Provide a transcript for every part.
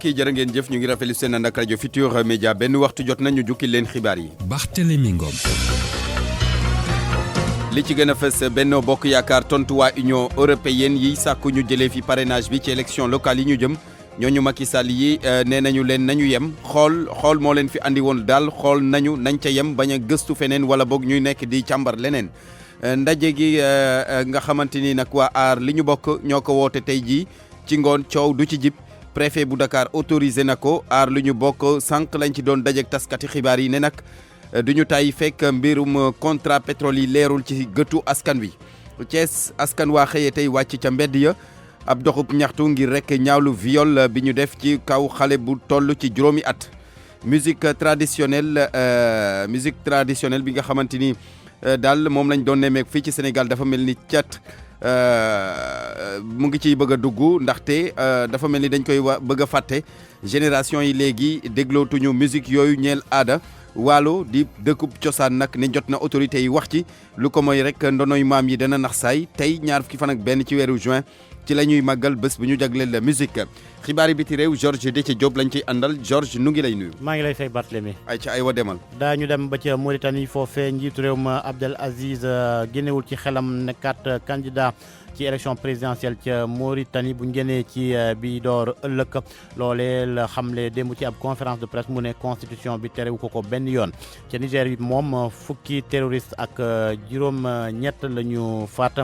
kii jërë ngeen jëf ñu ngi rafetlu seen ànd ak rajo Futurs Médias benn waxtu jot nañu jukki leen xibaar yi. Barthélémy Ngom. li ci gën a fës Benno Bokk Yaakaar tontu waa Union européenne yi sàkku ñu jëlee fi parrainage bi ci élection locale yi ñu jëm ñooñu Macky Sall yi nee nañu leen nañu yem xool moo leen fi andi woon daal xool nañ ca yem bañ a gëstu feneen wala boog ñuy nekk di càmbar leneen. ndaje gi nga xamante ni nag waa aar li ñu bokk ñoo ko woote tey jii ci ngoon coow du ci jib préfet bu Dakar autorisé na ko aar lu ñu bokk sànq lañ ci doon dajeek taskati xibaar yi ne nag du ñu tay fekk mbirum contrat pétrole yi leerul ci gëtu askan wi. Thiès askan waa xëyee tey wàcc ca mbedd ya ab doxub ñaxtu ngir rek ñaawlu viol bi ñu def ci kaw xale bu toll ci juróomi at. musique traditionnelle bi nga xamante ni daal moom lañ doon nemmeek fii ci Sénégal dafa mel ni cat mu ngi ciy bëgg a dugg ndaxte dafa mel ni dañ koy bëgg a fàtte génération yi léegi déglootuñu musique yooyu ñeel aada waalo di dëkkub cosaan nag ne jot na autorité yi wax ci lu ko mooy rek ndonoy maam yi dana nax saay tey ñaar fukki fan ak benn ci weeru juin ci la ñuy màggal bés bu ñu jagleel la musique xibaar yi biti réew Georges Déthié Diop lañ ciy àndal Georges nu ngi lay nuyu. maa ngi lay fay Barthélémy. ay ca ay wa demal. daañu dem ba ca Mauritanie foofee njiitu réew ma Abdel Aziz génnewul ci xelam nekkat candidat ci élection présidentielle ca Mauritanie bu ñu génnee ci bi door ëllëg loolee la xamle démb ci ab conférence de presse mu ne constitution bi terewu ko benn yoon ca Niger bi moom fukki terroriste ak juróom-ñett la ñu faat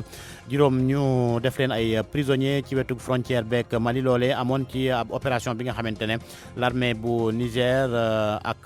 juróom ñu def leen ay prisonniers ci wetu frontière beeg Mali loolee amoon ci ab opération bi nga xamante ne l'armée bu Niger ak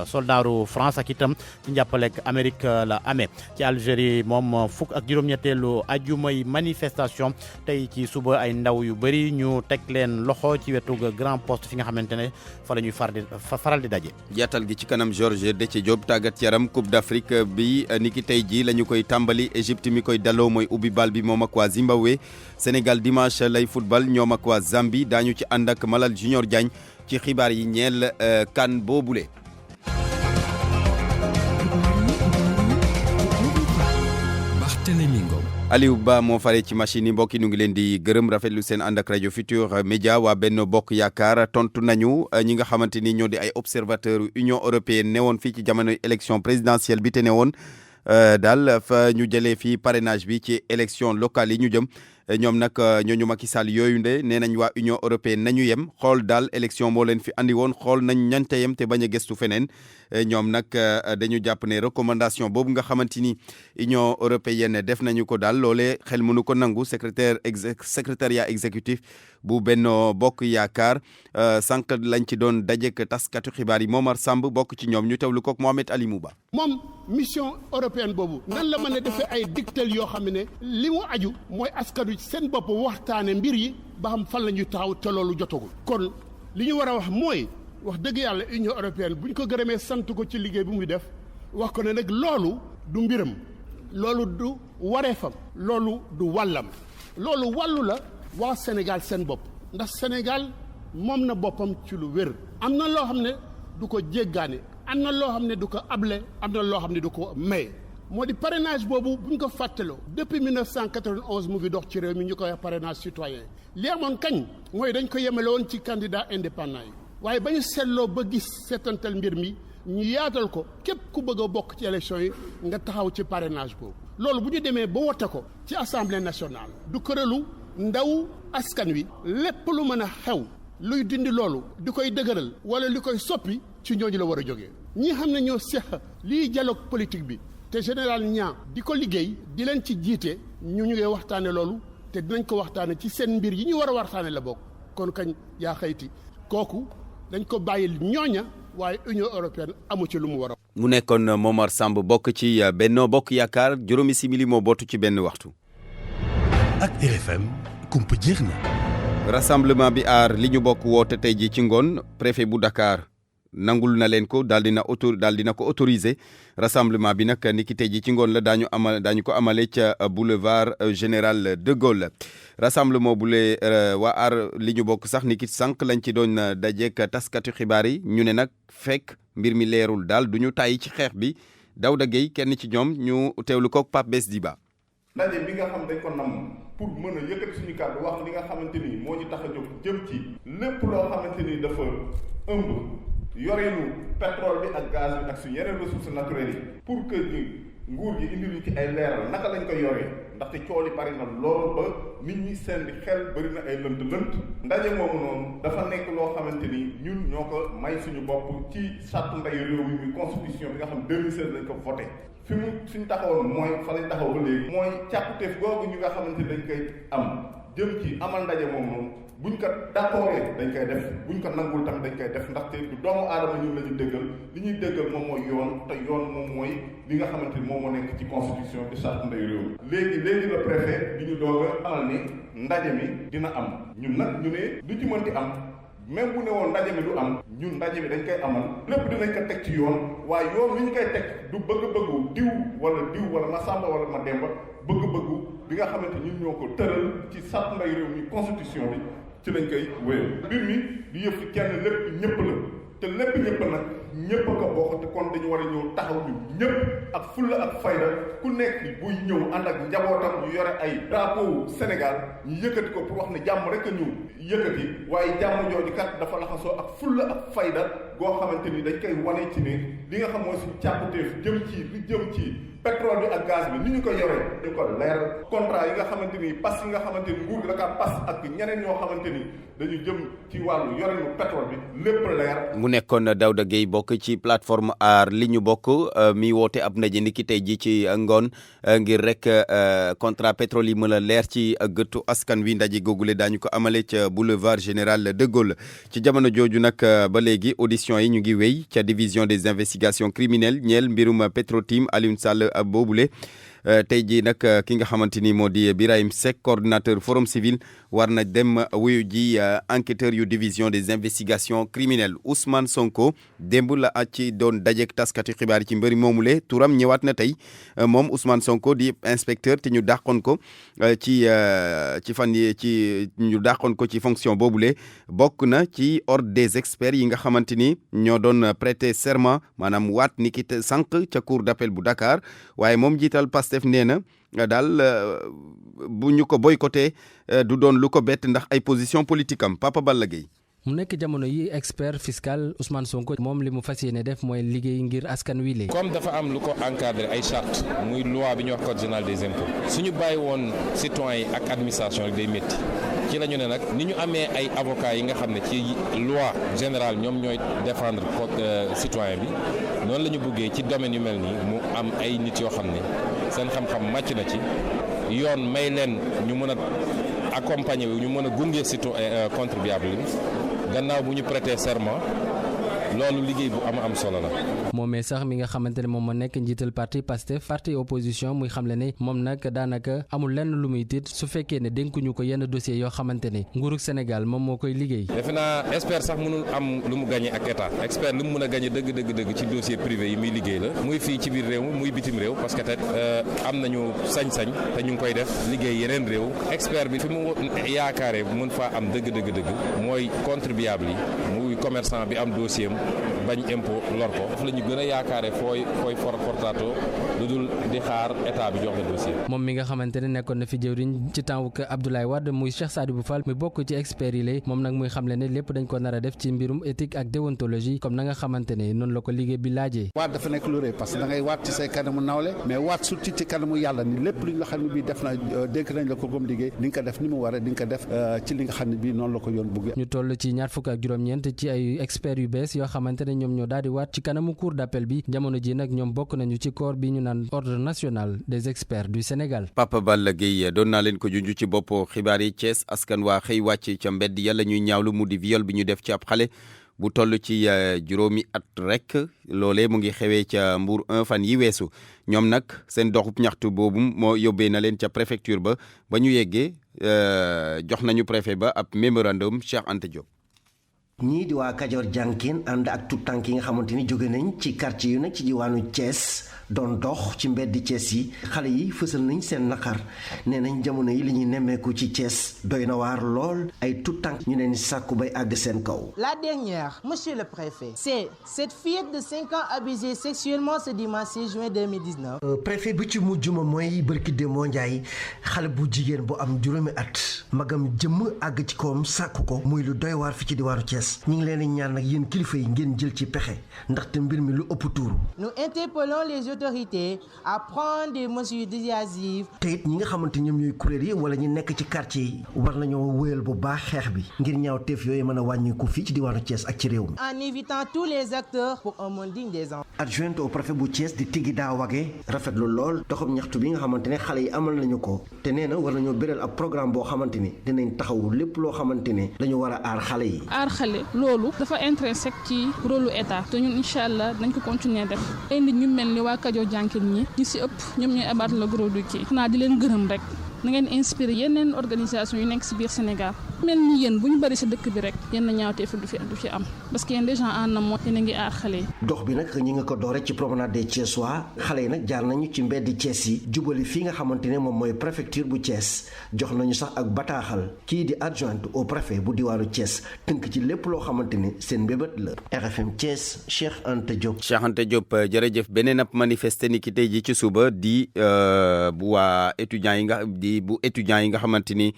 soldaaru France ak itam ci njàppaleeg Amérique la amee ci Algérie moom fukk ak juróom-ñetteelu ajuma manifestation tey ci suba ay ndaw yu bëri ñu teg leen loxo ci wetu grand poste fi nga xamante ne fa la ñuy faral di daje. yaatal gi ci kanam Georges Déthié Diop tàggat yaram Coupe d'Afrique bi niki tey jii la ñu koy tàmbali Égypte mi koy daloo mooy ubbi bal bi moom ak waa Zimbabwe Sénégal dimanche lay football ñoom ak waa Zambie daañu ci ànd ak Malal Junior Diagne ci xibaar yi ñeel kan boobule. Barthélémy Ngom. Aliou Ba moo fare ci machine yi mbokk yi ñu ngi leen di gërëm rafetlu seen ànd ak rajo Futurs Médias waa Benno Bokk Yaakaar tontu nañu ñi nga xamante ni ñoo di ay observateurs Union européenne newoon fii ci jamono élection présidentielle bi te newoon daal fa ñu jëlee fii parrainage bi ci élection locale yi ñu jëm ñoom nag ñooñu Macky Sall yooyu nde nee nañ waa Union européenne nañu yem xool daal élection moo leen fi andi woon xool nañ ñante yem te bañ a gëstu feneen ñoom nag dañu jàpp ne recommandation boobu nga xamante ni Union européenne def nañu ko daal loolee xel mënu ko nangu secrétariat exécutif bu Benno Bokk Yaakaar sànq lañ ci doon dajek taskatu xibaar yi Momar Samb bokk ci ñoom ñu teewlu kook Mohamed Ali Mouba. moom mission européenne boobu nan la mën a defee ay dictal yoo xam ne li mu aju mooy askan wi seen bopp waxtaane mbir yi ba xam fan la ñuy taxaw te loolu jotagul. kon li ñu war a wax mooy wax dëgg yàlla Union européenne bu ñu ko gërëmee sant ko ci liggéey bu muy def wax ko ne nag loolu du mbiram loolu du wareefam loolu du wàllam loolu wàllu la waa Sénégal seen bopp ndax Sénégal moom na boppam ci lu wér. am na loo xam ne du ko jéggaane am na loo xam ne du ko able am na loo xam ne du ko maye moo di parrainage boobu bu ñu ko fàttaloo depuis 1991 mu ngi dox ci réew mi ñu koy wax parrainage citoyen li amoon kañ mooy dañ ko yemale woon ci candidat indépendant yi waaye ba ñu seetloo ba gis seetantal mbir mi ñu yaatal ko képp ku bëgg a bokk ci élection yi nga taxaw ci parrainage boobu loolu bu ñu demee ba wote ko ci assemblée nationale du këralu ndaw askan wi lépp lu mën a xew luy dindi loolu di koy dëgëral wala li koy soppi ci ñooñu la war a jógee ñi xam ne ñoo seq lii dialogue politique bi te général Niang di ko liggéey di leen ci jiite ñu ngi waxtaane loolu te dinañ ko waxtaane ci seen mbir yi ñu war a waxtaane la bokk kon kañ yaa xayti kooku dañ ko bàyyi ñooña waaye Union européenne amu ci lu mu war a. mu nekkoon Momar Samb bokk ci Benno Bokk Yaakaar juróomi simili moo bootu ci benn waxtu. ak RFM kumpa jeex na. rassemblement bi aar li ñu bokk woote tey ji ci ngoon préfet bu Dakar nangul na leen ko daal dina ko autorisé rassemblement bi nag niki tey ji ci ngoon la daañu ko amale ca boulevard général de Gaulle rassemblement bu lee waa aar li ñu bokk sax niki sànq lañ ci doon dajeek taskatu xibaar yi ñu ne nag fekk mbir mi leerul daal du ñu tàyyi ci xeex bi Daouda Gueye kenn ci ñoom ñu teewlu kook Pape Bes Diba. ndaje bi nga xam dañ ko nam pour mën a yëkkati suñu kàddu wax li nga xamante ni moo ñu tax a jóg jëm ci lépp loo xamante ni dafa ëmb yoreenu pétrole bi ak gaz bi ak suñu yeneen ressources naturelles yi pour que nguur gi indi lu ci ay leeral naka lañ koy yoree ndaxte cool yi bari na lool ba nit ñi seen xel bari na ay lënt ndaje moomu noonu dafa nekk loo xamante ni ñun ñoo ko may suñu bopp ci charte ndeyu réew mi muy constitution bi nga xam 2016 lañ ko voté fi mu suñu taxawoon mooy fa lañ taxaw ba léegi mooy càkkutéef googu ñu nga xamante ni dañ koy am jëm ci amal ndaje moom noonu buñ ko d'accordé dañ koy def buñ ko nangul tamit dañ koy def ndaxte du doomu aadama ñun la ñu déggal li ñuy déggal moom mooy yoon te yoon moom mooy li nga xamante ni moom moo nekk ci constitution bi charte ndeyu réew mi léegi le préfet bi ñu doog a amal ni ndaje mi dina am ñun nag ñu ne lu ci mënti am même bu ne woon ndaje mi du am ñun ndaje mi dañ koy amal lépp dinañ ko teg ci yoon waaye yoon li ñu koy teg du bëgg-bëggu diw wala ma sàmba wala ma demba bëgg-bëggu bi nga xamante ñun ñoo ko tëral ci charte ndeyu réew mi constitution bi ci lañ koy wéyal mbir mi di yëf ci kenn lépp ñëpp la te lépp ñëpp nag ñëpp a ko bokk te kon dañu war a ñëw taxaw ñu ñëpp ak fulla ak fayda ku nekk buy ñëw ànd ak njabootam ñu yore ay drapeau Sénégal ñu yëkkati ko pour wax ne jàmm rek a ñu yëkkati waaye jàmm jooju kat dafa laxasoo ak fulla ak fayda goo xamante ni dañ koy wane ci ne li nga xam mooy suñu càkkutéef jëm ci pétrole bi ak gaz bi ni ñu ko yoree dañ ko leeral contrat yi nga xamante ni pas yi nga xamante ni nguur gi da kaa pas ak ñeneen ñoo xamante ni dañu jëm ci wàllu yoreenu pétrole bi lépp leer. mu nekkoon Daouda Gueye bokk ci plateforme aar li ñu bokk mi woote ab ndaje ni ki tey ji ci ngoon ngir rek contrat pétrole yi mën a leer ci gëttu askan wi ndaje googule daañu ko amale ca boulevard général de Gaulle ci jamono jooju nag ba léegi audition yi ñu ngi wéy ca division des investigations criminelles ñeel mbirum Petro-Tim Alioune Sall boobule tey jii nag ki nga xamante ni moo di Birahim Seck coordinateur forum civil war na dem wuyu ji enquêteur yu division des investigations criminelles Ousmane Sonko démb la ci doon dajeek taskati xibaar yi ci mbëri moomule turam ñëwaat na tey moom Ousmane Sonko di inspecteur te ñu dàqoon ko ci fan yi ci ñu dàqoon ko ci fonction boobule bokk na ci ordre des experts yi nga xamante ni ñoo doon prêter serment maanaam waat ni ki sànq ca cour d'appel bu Dakar waaye moom jiital Pastef nee na daal bu ñu ko boycotté du doon lu ko bett ndax ay position politique am Papa Balla Gueye mu nekk jamono yi expert fiscal Ousmane Sonko moom li mu fas yéene def mooy liggéey ngir askan wi lee comme dafa am lu ko encadré ay charte muy loi bi ñuy wax code général des impôts suñu bàyyi woon citoyens yi ak administration rek day métti ci la ñu ne nag ni ñu amee ay avocats yi nga xam ne ci loi générale ñoom ñooy défendre citoyen bi noonu la ñu bëggee ci domaine yu mel nii mu am ay nit yoo xam ne seen xam-xam màcc na ci yoon may leen ñu mën a accompagner wu ñu mën a gunge citoyen contribuable yi gannaaw bu ñu prêter serment loolu liggéey bu am solo la. moomee sax mi nga xamante ne moom moo nekk njiital parti Pastef parti opposition muy xamle ne moom nag daanaka amul lenn lu muy tiit su fekkee ne dénkuñu ko yenn dossiers yoo xamante ne nguurug Sénégal moom moo koy liggéey. defe naa expert sax mënul am lu mu gagné ak état expert li mu mën a gagné dëgg ci dossier privé yi muy liggéey la muy fii ci biir réew muy bitim réew parce que te am nañu sañ-sañ te ñu ngi koy def liggéey yeneen réew expert bi fi mu yaakaaree mën faa am dëgg mooy contribuable yi muy commerçant bi am dossier bañ impôt lor ko daf la ñu gën a yaakaare fooy fortaatoo lu dul di xaar état bi jox la dossier. moom mi nga xamante ne nekkoon na fi jëwriñ ci temps wu Abdoulaye Wade muy Cheikh Sadibou Fall muy bokk ci experts yi lay moom nag muy xamle ne lépp dañ ko nar a def ci mbirum éthique ak déontologie comme na nga xamante ne noonu la ko liggéey bi laajee. waat dafa nekk lu rëy parce que da ngay waat ci say kanamu nawle mais waat surtout ci kanamu yàlla ni lépp lu nga xam ne bii def na dénk nañ la ko comme liggéey di nga ko def ni mu waree di nga ko def ci li nga xam ne bii noonu la ko yoon bëgg. ñu toll ci 26 ci ay experts yu bees yoo xamante ne ñoom ñoo daal di waat ci kanamu cour d'appel bi jamono ji nag ñoom bokk nañu ci corps bi ñu naan ordre national des experts du Sénégal. Papa Balla Gueye doon naa leen ko junj ci bopp xibaar yi Thiès askan waa xëy wàcc ca mbedd yàlla ñuy ñaawlu mu di viol bi ñu def ci ab xale bu toll ci juróomi at rek loolee mu ngi xewee ca Mbour 1 fan yi weesu ñoom nag seen doxub ñaxtu boobu moo yóbbee na leen ca préfecture ba ñu yeggee jox nañu préfet ba ab mémorandum Cheikh Anta Diop. ñii di waa Kajoor Jànkin ànd ak tout tànk yi nga xamante ni jóge nañ ci quartier yu nekk ci diwaanu Thiès doon dox ci mbeddi Thiès yi xale yi fësal nañ seen naqar nee nañ jamono yi li ñuy nemmeeku ci Thiès doy na waar lool ay tout tànk ñu leen di sàkku bay àgg seen kaw. La dernière, monsieur le préfet, c'est cette fillette de 5 ans abusée sexuellement ce dimanche 6 juin 2019. Préfet bi ci mujj ma mooy bërki Demba Ndiaye xale bu jigéen bu am juróomi at magam jëmm àgg ci kawam sàkku ko muy lu doy waar fi ci diwaanu Thiès ñu ngi leen di ñaan nag yéen kilifa yi ngeen jël ci pexe ndaxte mbir mi lu ëpp tuuru. Nous interpellons les autorités à prendre des mesures dissuasives. te it ñi nga xamante ñoom ñooy kuréel yi wala ñi nekk ci quartier yi war nañoo wéyal bu baax xeex bi ngir ñaaw teef yooyu mën a wàññiku fii ci diwaanu Thiès ak ci réew mi. En évitant tous les acteurs pour un monde digne des enfants. Adjointe au préfet bu Thiès di Tigida Wage rafetlu lool doxam ñaxtu bi nga xamante ne xale yi amal nañu ko te nee na war nañoo béral ab programme boo xamante ni dinañ taxawu lépp loo xamante ne dañu war a aar xale yi. aar xale loolu dafa intrinsèque ci rôle lu état te ñun incha allah dañ ko continuer def ay nit ñu mel ni waa Kajoor Jànkin ñi si ëpp ñoom ñooy abattre le gros du kii xanaa di leen gërëm rek na ngeen inspiré yeneen organisation yu nekk si biir Sénégal mel ni yéen bu ñu bëri si dëkk bi rek yenn ñaawtee fi du fi am parce que yéen déjà en amont yéen a ngi aar xale yi. dox bi nag ñi nga ko doore ci promenade des Thiessois xale yi nag jaar nañu ci mbeddi Thiès yi jubali fii nga xamante ne moom mooy préfecture bu Thiès jox nañu sax ak bataaxal kii di adjointe au préfet bu diwaanu Thiès tënk ci lépp loo xamante ne seen mbébét la. RFM Thiès Cheikh Anta Diop. Cheikh Anta Diop jërëjëf beneen ab manifester ni ki tey ji ci suba di bu waa étudiants yi nga xamante ni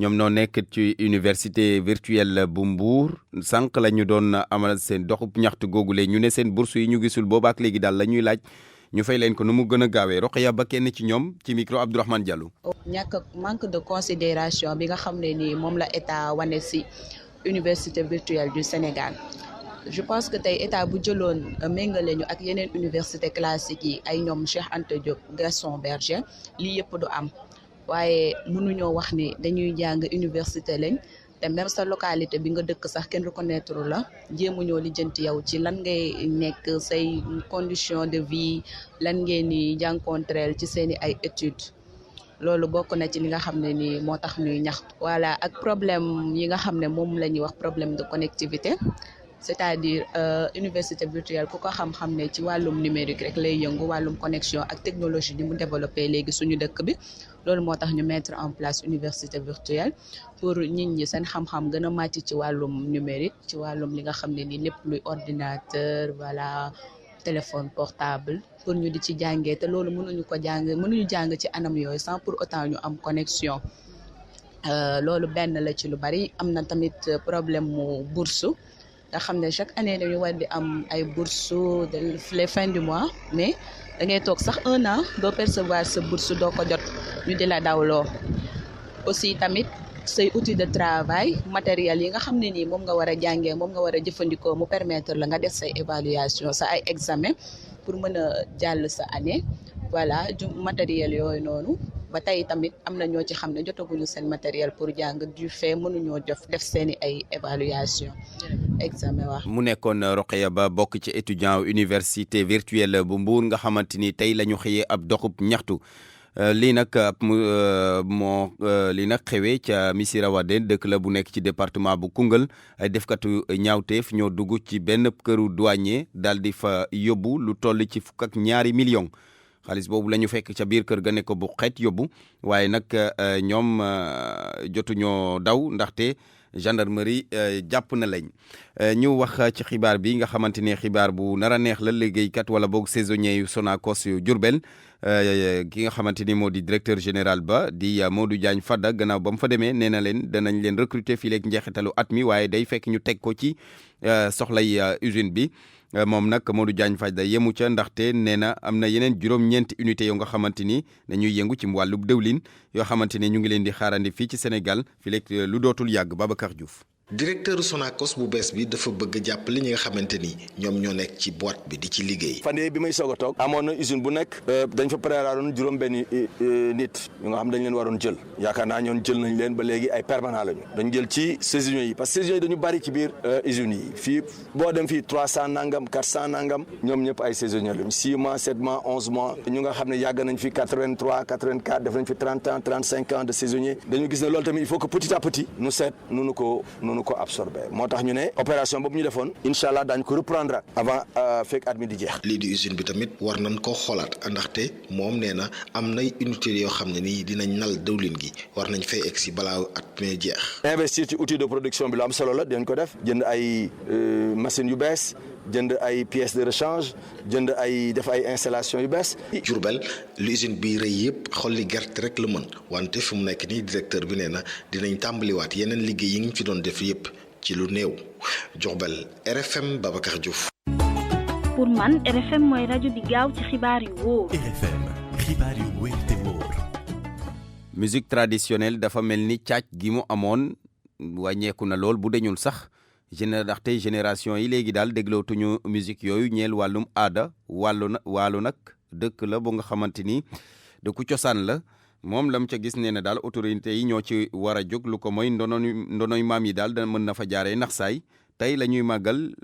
ñoom noo nekk ci université virtuelle bu Mbour sànq la ñu doon amal seen doxub ñaxtu googule ñu ne seen bourse yi ñu gisul boobaak léegi daal la ñuy laaj ñu fay leen ko nu mu gën a gaawee Rokhaya Ba kenn ci ñoom ci micro Abdourahmane Diallo. ñàkk manque de considération bi nga xam ne ni moom la état wane si université virtuelle du Sénégal. Je pense que tey état bu jëloon méngale ñu ak yeneen université classique yi ay ñoom Cheikh Anta Diop Gaston Berger lii yëpp du am waaye mënuñoo wax ni dañuy jàng université lañ te même sa localité bi nga dëkk sax kenn reconnaître la jéemuñoo lijjanti yow ci lan ngay nekk say condition de vie lan ngeen ni jànkoontreel ci seeni ay études loolu bokk na ci li nga xam ne ni moo tax ñuy ñaxtu. Voilà ak problème yi nga xam ne moom la ñuy wax problème de connectivité. C'est-à-dire université virtuelle ku ko xam-xam ne ci wàllum numérique rek lay yëngu wàllum connexion ak technologie ni mu développé léegi suñu dëkk bi loolu moo tax ñu mettre en place université virtuelle pour nit ñi seen xam-xam gën a màcc ci wàllum numérique ci wàllum li nga xam ne ni lépp luy ordinateur voilà téléphone portable pour ñu di ci jàngee te loolu mënuñu jàng ci anam yooyu sans pour autant ñu am connexion loolu benn la ci lu bari am na tamit problème mu bourse nga xam ne chaque année dañu war di am ay bourse les fins du mois mais da ngay toog sax 1 an doo percevoir sa bourse doo ko jot ñu di la dawloo aussi tamit say outil de travail matériel yi nga xam ne nii moom nga war a jàngee moom nga war a jëfandikoo mu permettre la nga def say évaluation sa ay examen pour mën a jàll sa année voilà matériel yooyu noonu ba tey tamit am na ñoo ci xam ne jotaguñu seen matériel pour jàng du fait mënuñoo def seeni ay évaluation examen wax. mu nekkoon Rokhaya Ba bokk ci étudiant université virtuelle bu Mbour nga xamante ni tey la ñu xëyee ab doxub ñaxtu lii nag lii nag xewee ca Missirah Wadène dëkk la bu nekk ci département bu Koungheul ay defkatu ñaawteef ñoo dugg ci benn këru douanier daal di fa yóbbu lu toll ci 2 millions. xaalis boobu la ñu fekk ca biir kër ga ne ko bu xeet yóbbu waaye nag ñoom jotuñoo daw ndaxte gendarmerie jàpp na lañ ñu wax ci xibaar bi nga xamante ne xibaar bu nar a neex la liggéeykat wala boog saisonnier yu Sonacos yu Diourbel ki nga xamante ni moo di directeur général ba di Modou Diagne Fada gannaaw ba mu fa demee nee na leen danañ leen recruter fii léegi njeexitalu at mi waaye day fekk ñu teg ko ci soxlay usine bi. moom nag Modou Diagne Fada yemu ca ndaxte nee na am na yeneen juróom-ñeenti unité yoo nga xamante ni dañuy yëngu ci wàllu dëwlin yoo xamante ni ñu ngi leen di xaarandi fii ci Sénégal fii léegi lu dootul yàgg Babacar Diouf. directeur Sonacos bu bees bi dafa bëgg jàppale ñi nga xamante ni ñoom ñoo nekk ci boîte bi di ci liggéey. fan yii bi may soog a toog amoon na usine bu nekk dañ fa préparoon juróom-benni nit ñu nga xam dañ leen waroon jël yaakaar naa ñoon jël nañ leen ba léegi ay permanent lañu dañ jël ci saisonniers yi parce que saisonniers yi dañu bari ci biir usines yi fii boo dem fii 300 nangam 400 nangam ñoom ñëpp ay saisonniers lañu 6 mois 7 mois 11 mois ñu nga xam ne yàgg nañ fi 83 84 def nañ fi 30 ans 35 ans de saisonniers dañu gis ne loolu tamit il faut que petit à petit nu seet nu ko mënu ko absorber moo tax ñu ne opération boobu ñu defoon incha allah daañu ko reprendre avant fekk at mi di jeex. lii di usine bi tamit war nañ koo xoolaat ndaxte moom nee na am nay unité yoo xam ne nii dinañ nal dëwlin gi war nañ fay egg si balaa at mi jeex. investir ci outil de production bi lu am solo la dinañ ko def jënd ay machines yu bees jënd ay pièces de rechange jënd ay def ay installation yu bees. Diourbel li usine bi rëy yëpp xolli gerte rek la mën wante fi mu nekk nii directeur bi nee na dinañ tàmbaliwaat yeneen liggéey yi ngi fi doon def yëpp ci lu néew. Diourbel RFM Babacar Diouf. pour man RFM mooy rajo di gaaw ci xibaar yu wóor. RFM xibaar yu wóor te wóor. musique traditionnelle dafa mel ni càcc gi mu amoon wàññeeku na lool bu deñul sax ndaxte génération yi léegi daal déglootuñu musique yooyu ñeel wàllum aada wàllu nag dëkk la bu nga xamante ni dëkku cosaan la moom lam ca gis nee na daal autorité yi ñoo ci war a jóg lu ko mooy ndonoy maam yi daal da mën na fa jaaree nax saay tey la ñuy màggal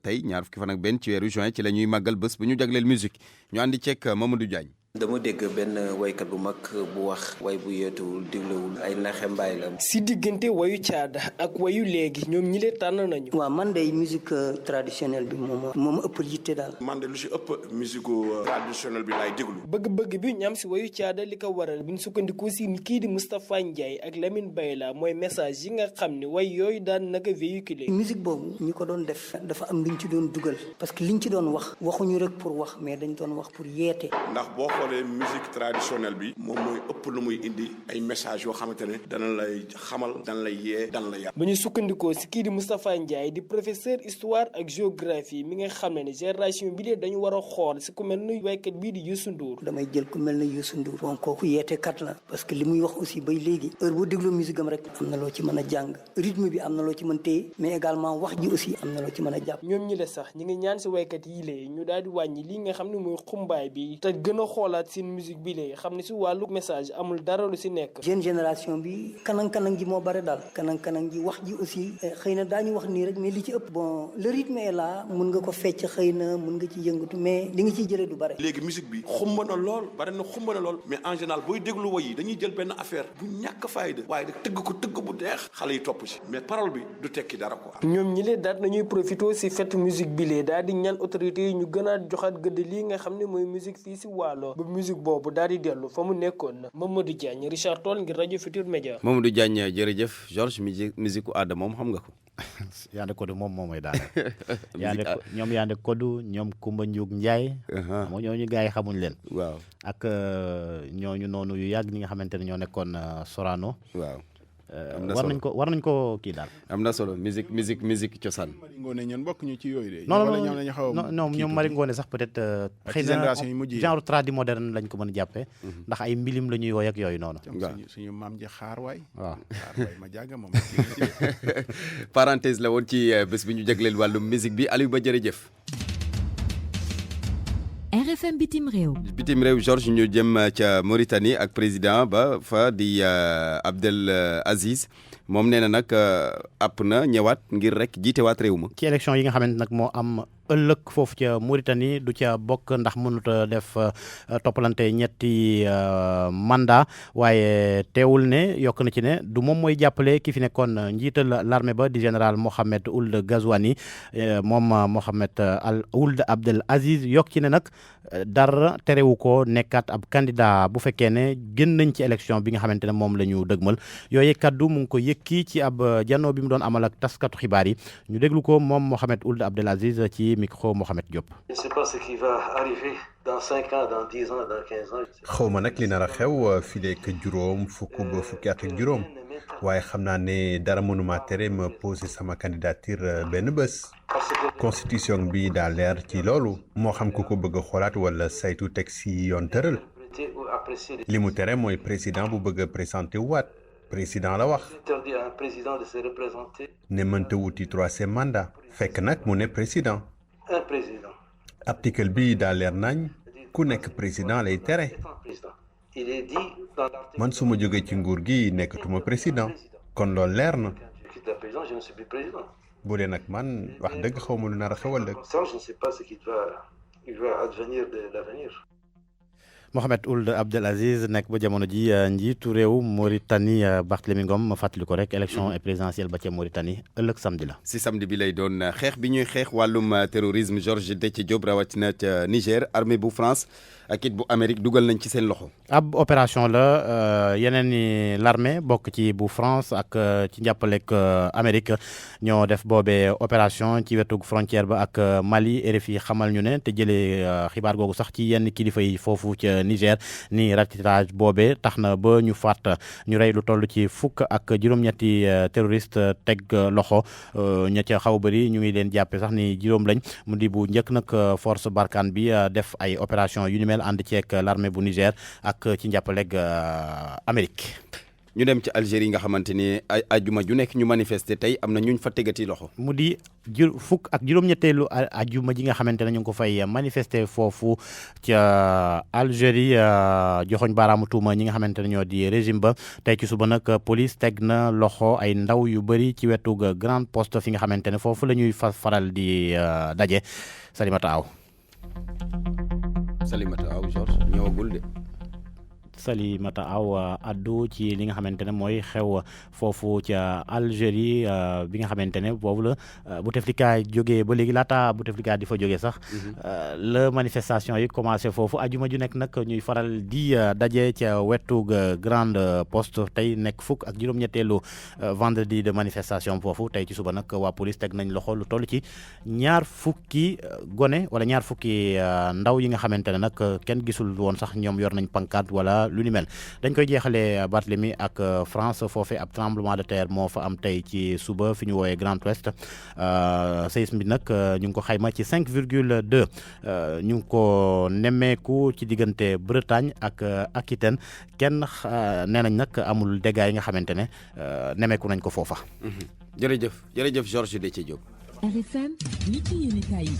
tey ñaar fukki fan ak benn ci weeru juin ci la ñuy màggal bés bu ñu jagleel musique ñu àndi ceek Mamadou Diagne. dama dégg benn waykat bu mag bu wax way bu yeetuwul diglewul ay naxe mbaay la. si diggante wayu caada ak wayu léegi ñoom ñi lee tànn nañu. waaw man de musique traditionnelle bi moom ëpp yitte daal. man de lu si ëpp musique traditionnelle bi laay déglu. bëgg-bëgg bi ñu am si wayu caada li ko waral bu ñu sukkandikoo si kii di Moustapha Ndiaye ak Lamine Bayla mooy message yi nga xam ne way yooyu daan naka véhiculer. musique boobu ñi ko doon def dafa am luñ ci doon dugal parce que liñ ci doon wax waxuñu rek pour wax mais dañ doon wax pour yeete. ndax boo xoolee musique traditionnelle bi moom mooy ëpp lu muy indi ay message yoo xamante ne dana lay xamal dana lay yee dana lay yar. bu ñu sukkandikoo si kii di Moustapha Ndiaye di professeur histoire ak géographie mi nga xam ne génération bi lee dañu war a xool si ku mel ni waykat bii di Youssou Ndour. damay jël ku mel ne Youssou Ndour bon kooku yeetekat la parce que li muy wax aussi bay léegi heure boo déglu musique am rek am na loo ci mën a jàng rythme bi am na loo ci mën téye mais également wax ji aussi am na loo ci mën a jàpp. ñoom ñi la sax ñi ngi ñaan si waykat yi lee ñu daal di wàññi li nga xam ne mooy xumbaay bi te gën a xoolaat seen musique bi lee xam ne si wàllu message amul dara lu si nekk. jeune génération bi kanang ji moo bare daal kanang ji wax ji aussi xëy na daañu wax nii rek mais li ci ëpp bon le rythme est là mun nga ko fecc xëy na mun nga ci yëngatu mais li nga ciy jëlee du bare. léegi musique bi xumba na lool bare na xumba na lool mais en général booy déglu woy yi dañuy jël benn affaire bu ñàkk fayda waaye da tëgg ko tëgg bu neex xale yi topp si mais parole bi du tekki dara quoi. ñoom ñi lee daal nañuy profité si fête musique bi lee daal di ñaan autorités yi ñu gën a joxaat gëdd lii nga xam ne mooy musique fii si Waalo ba musique boobu daal di dellu fa mu nekkoon. Mamadou Diagne Richard Toll ngir rajo Futur Média. Mamadou Diagne jërëjëf Georges musique aada moom xam nga ko. Yandé Codou moom mooy daal. ñoom Yandé Codou ñoom Kumba Ndiouk Ndiaye. moo ñooñu gars yi xamuñ leen. waaw ak ñooñu noonu yu yàgg ñi nga xamante ne ñoo nekkoon Sorano. waaw. war nañ ko kii daal. am na solo musique cosaan. Ngoné ñun bokk ñu ci yooyu de. non ñoom Mari Ngoné sax peut-être. xëy na genre tradi moderne lañ ko mën a jàppee. ndax ay mbilim la ñuy woy ak yooyu noonu. suñu maam ji xaar waay. waaw xaar waay ma jàgga moom. parenthèse la woon ci bés bi ñu jagleel wàllum musique bi Aliou Ba jërëjëf. RFM bitim réew Georges ñu jëm ca Mauritanie ak président ba fa di Abdel Aziz moom nee na nag app na ñëwaat ngir rek jiitewaat réew ma. ci élection yi nga xamante nag moo am ëllëg foofu ca Mauritanie du ca bokk ndax mënut a def toppalante ñetti mandat waaye teewul ne yokk na ci ne du moom mooy jàppale ki fi nekkoon njiital l'armée ba di général Mohamed Ould Ghazouani moom Mohamed Ould Abdel Aziz yokk ci ne nag dara terewu ko nekkaat ab candidat bu fekkee ne gën nañ ci élection bi nga xamante ne moom la ñu dëgmal yooyu kaddu mu ngi ko yëkki ci ab janoo bi mu doon amal ak taskatu xibaar yi ñu déglu ko moom Mohamed Ould Abdel Aziz ci micro Mohamed Diop. Je ne sais pas ce qui va arriver dans 5 ans, dans 10 ans, dans 15 ans. xaw ma nag li nar a xew fileek juróom fukk ba fukki at ak juróom waaye xam naa ne dara mënuma tere ma posé sama candidature benn bés. constitution bi daa leer ci loolu moo xam ku ko bëgg a xoolaat wala saytu teg si yoon tëral li mu tere mooy président bu bëgg a présenté waat président la wax ne mënta wuti 3e mandat fekk nag mu ne président article bi daa leer nañ ku nekk président lay tere man su ma jógee ci nguur gi nekkatuma président kon loolu leer na bu dee nag man wax dëgg xaw ma lu nar a xewal dëgg. Mohamed Ould Abdel Aziz nekk ba jamono ji njiitu réew Mauritanie Barthélémy Ngom ma fàttali ko rek élection présidentielle ba ca Mauritanie ëllëg samedi la. si samedi bi lay doon xeex bi ñuy xeex wàllum terrorisme Georges Déthié Diop rawatina ca Niger armée bu France ak it bu Amérique dugal nañ ci seen loxo. ab opération la yeneen ni l'armée bokk ci bu France ak ci njàppalek Amérique ñoo def boobee opération ci wetu frontière ba ak Mali. RFI xamal ñu ne te jëlee xibaar googu sax ci yenn kilifa yi foofu ca Niger ni ratissage boobee tax na ba ñu faat ñu rey lu toll ci fukk ak juróom-ñetti terroriste teg loxo ña ca xaw bëri ñu ngi leen jàppe sax ni juróom lañ mu di bu njëkk nag force Barkhane bi def ay opération yu ni mel ànd ceeg l'armée bu Niger ak ci njàppaleg Amérique. ñu dem ci Algérie nga xamante ni ay ajuma ju nekk ñu manifester tey am na ñuñ fa tegati loxo. mu di fukk ak juróom-ñetteelu ajuma ji nga xamante ne ñu ngi ko fay manifester foofu ca Algérie joxoñ baaraamu tuuma ñi nga xamante ne ñoo di régime ba tey ci suba nag police teg na loxo ay ndaw yu bëri ci wetu grande poste fi nga xamante ne foofu la ñuy faral di daje. Salimata Aw Georges ñëwagul de. Salimata Aw addu ci li nga xamante ne mooy xew foofu ca Algérie bi nga xamante ne boobu la Bouteflika jógee ba léegi laata Bouteflika di fa jógee sax la manifestation yi commencé foofu ajuma ju nekk nag ñuy faral di daje ca wetu grande poste tey nekk fukk ak juróom-ñetteelu vendredi de manifestation foofu tey ci suba nag waa police teg nañ loxo lu toll ci ñaar fukki gone wala ñaar fukki ndaw yi nga xamante ne nag kenn gisul woon sax ñoom yor nañ pancarte wala lu ni mel. dañ koy jeexalee Barthélemy ak France foofee ab tremblement de terre moo fa am tey ci suba fi ñu woowee Grand Ouest séisme bi nag ñu ngi ko xayma ci 5,2 ñu ngi ko nemmeeku ci diggante Bretagne ak Aquitaine kenn nee nañ nag amul dégâts yi nga xamante ne nemmeeku nañ ko foofa. jërëjëf Georges Déthié Diop. RFM nit yi yéenekaay yi.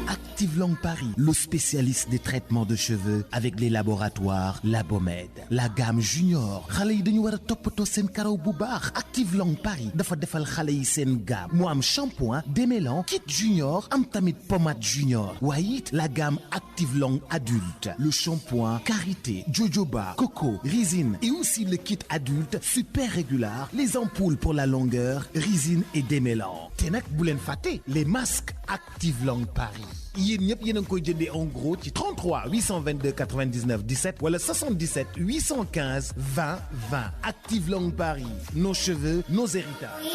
Active Long Paris, le spécialiste des traitements de cheveux avec les laboratoires Labomed. La gamme junior xale yi dañu war a toppatoo seen karaw bu baax. Active Long Paris dafa defal xale yi seen gamme mu am shampoing démêlant kit junior am tamit pommade junior waaye it la gamme Active Long adulte, le shampoing karité, jojoba, coco, résine et aussi le kit adulte super régular, les ampoules pour la longueur, résine et démêlant. te nag bu leen fàtte les masques Active Long Paris. yéen ñëpp yéen a ngi koy jëndee en gros ci 33 822 99 17 wala 77 815 20 20. Active Long Paris, nos cheveux, nos héritages.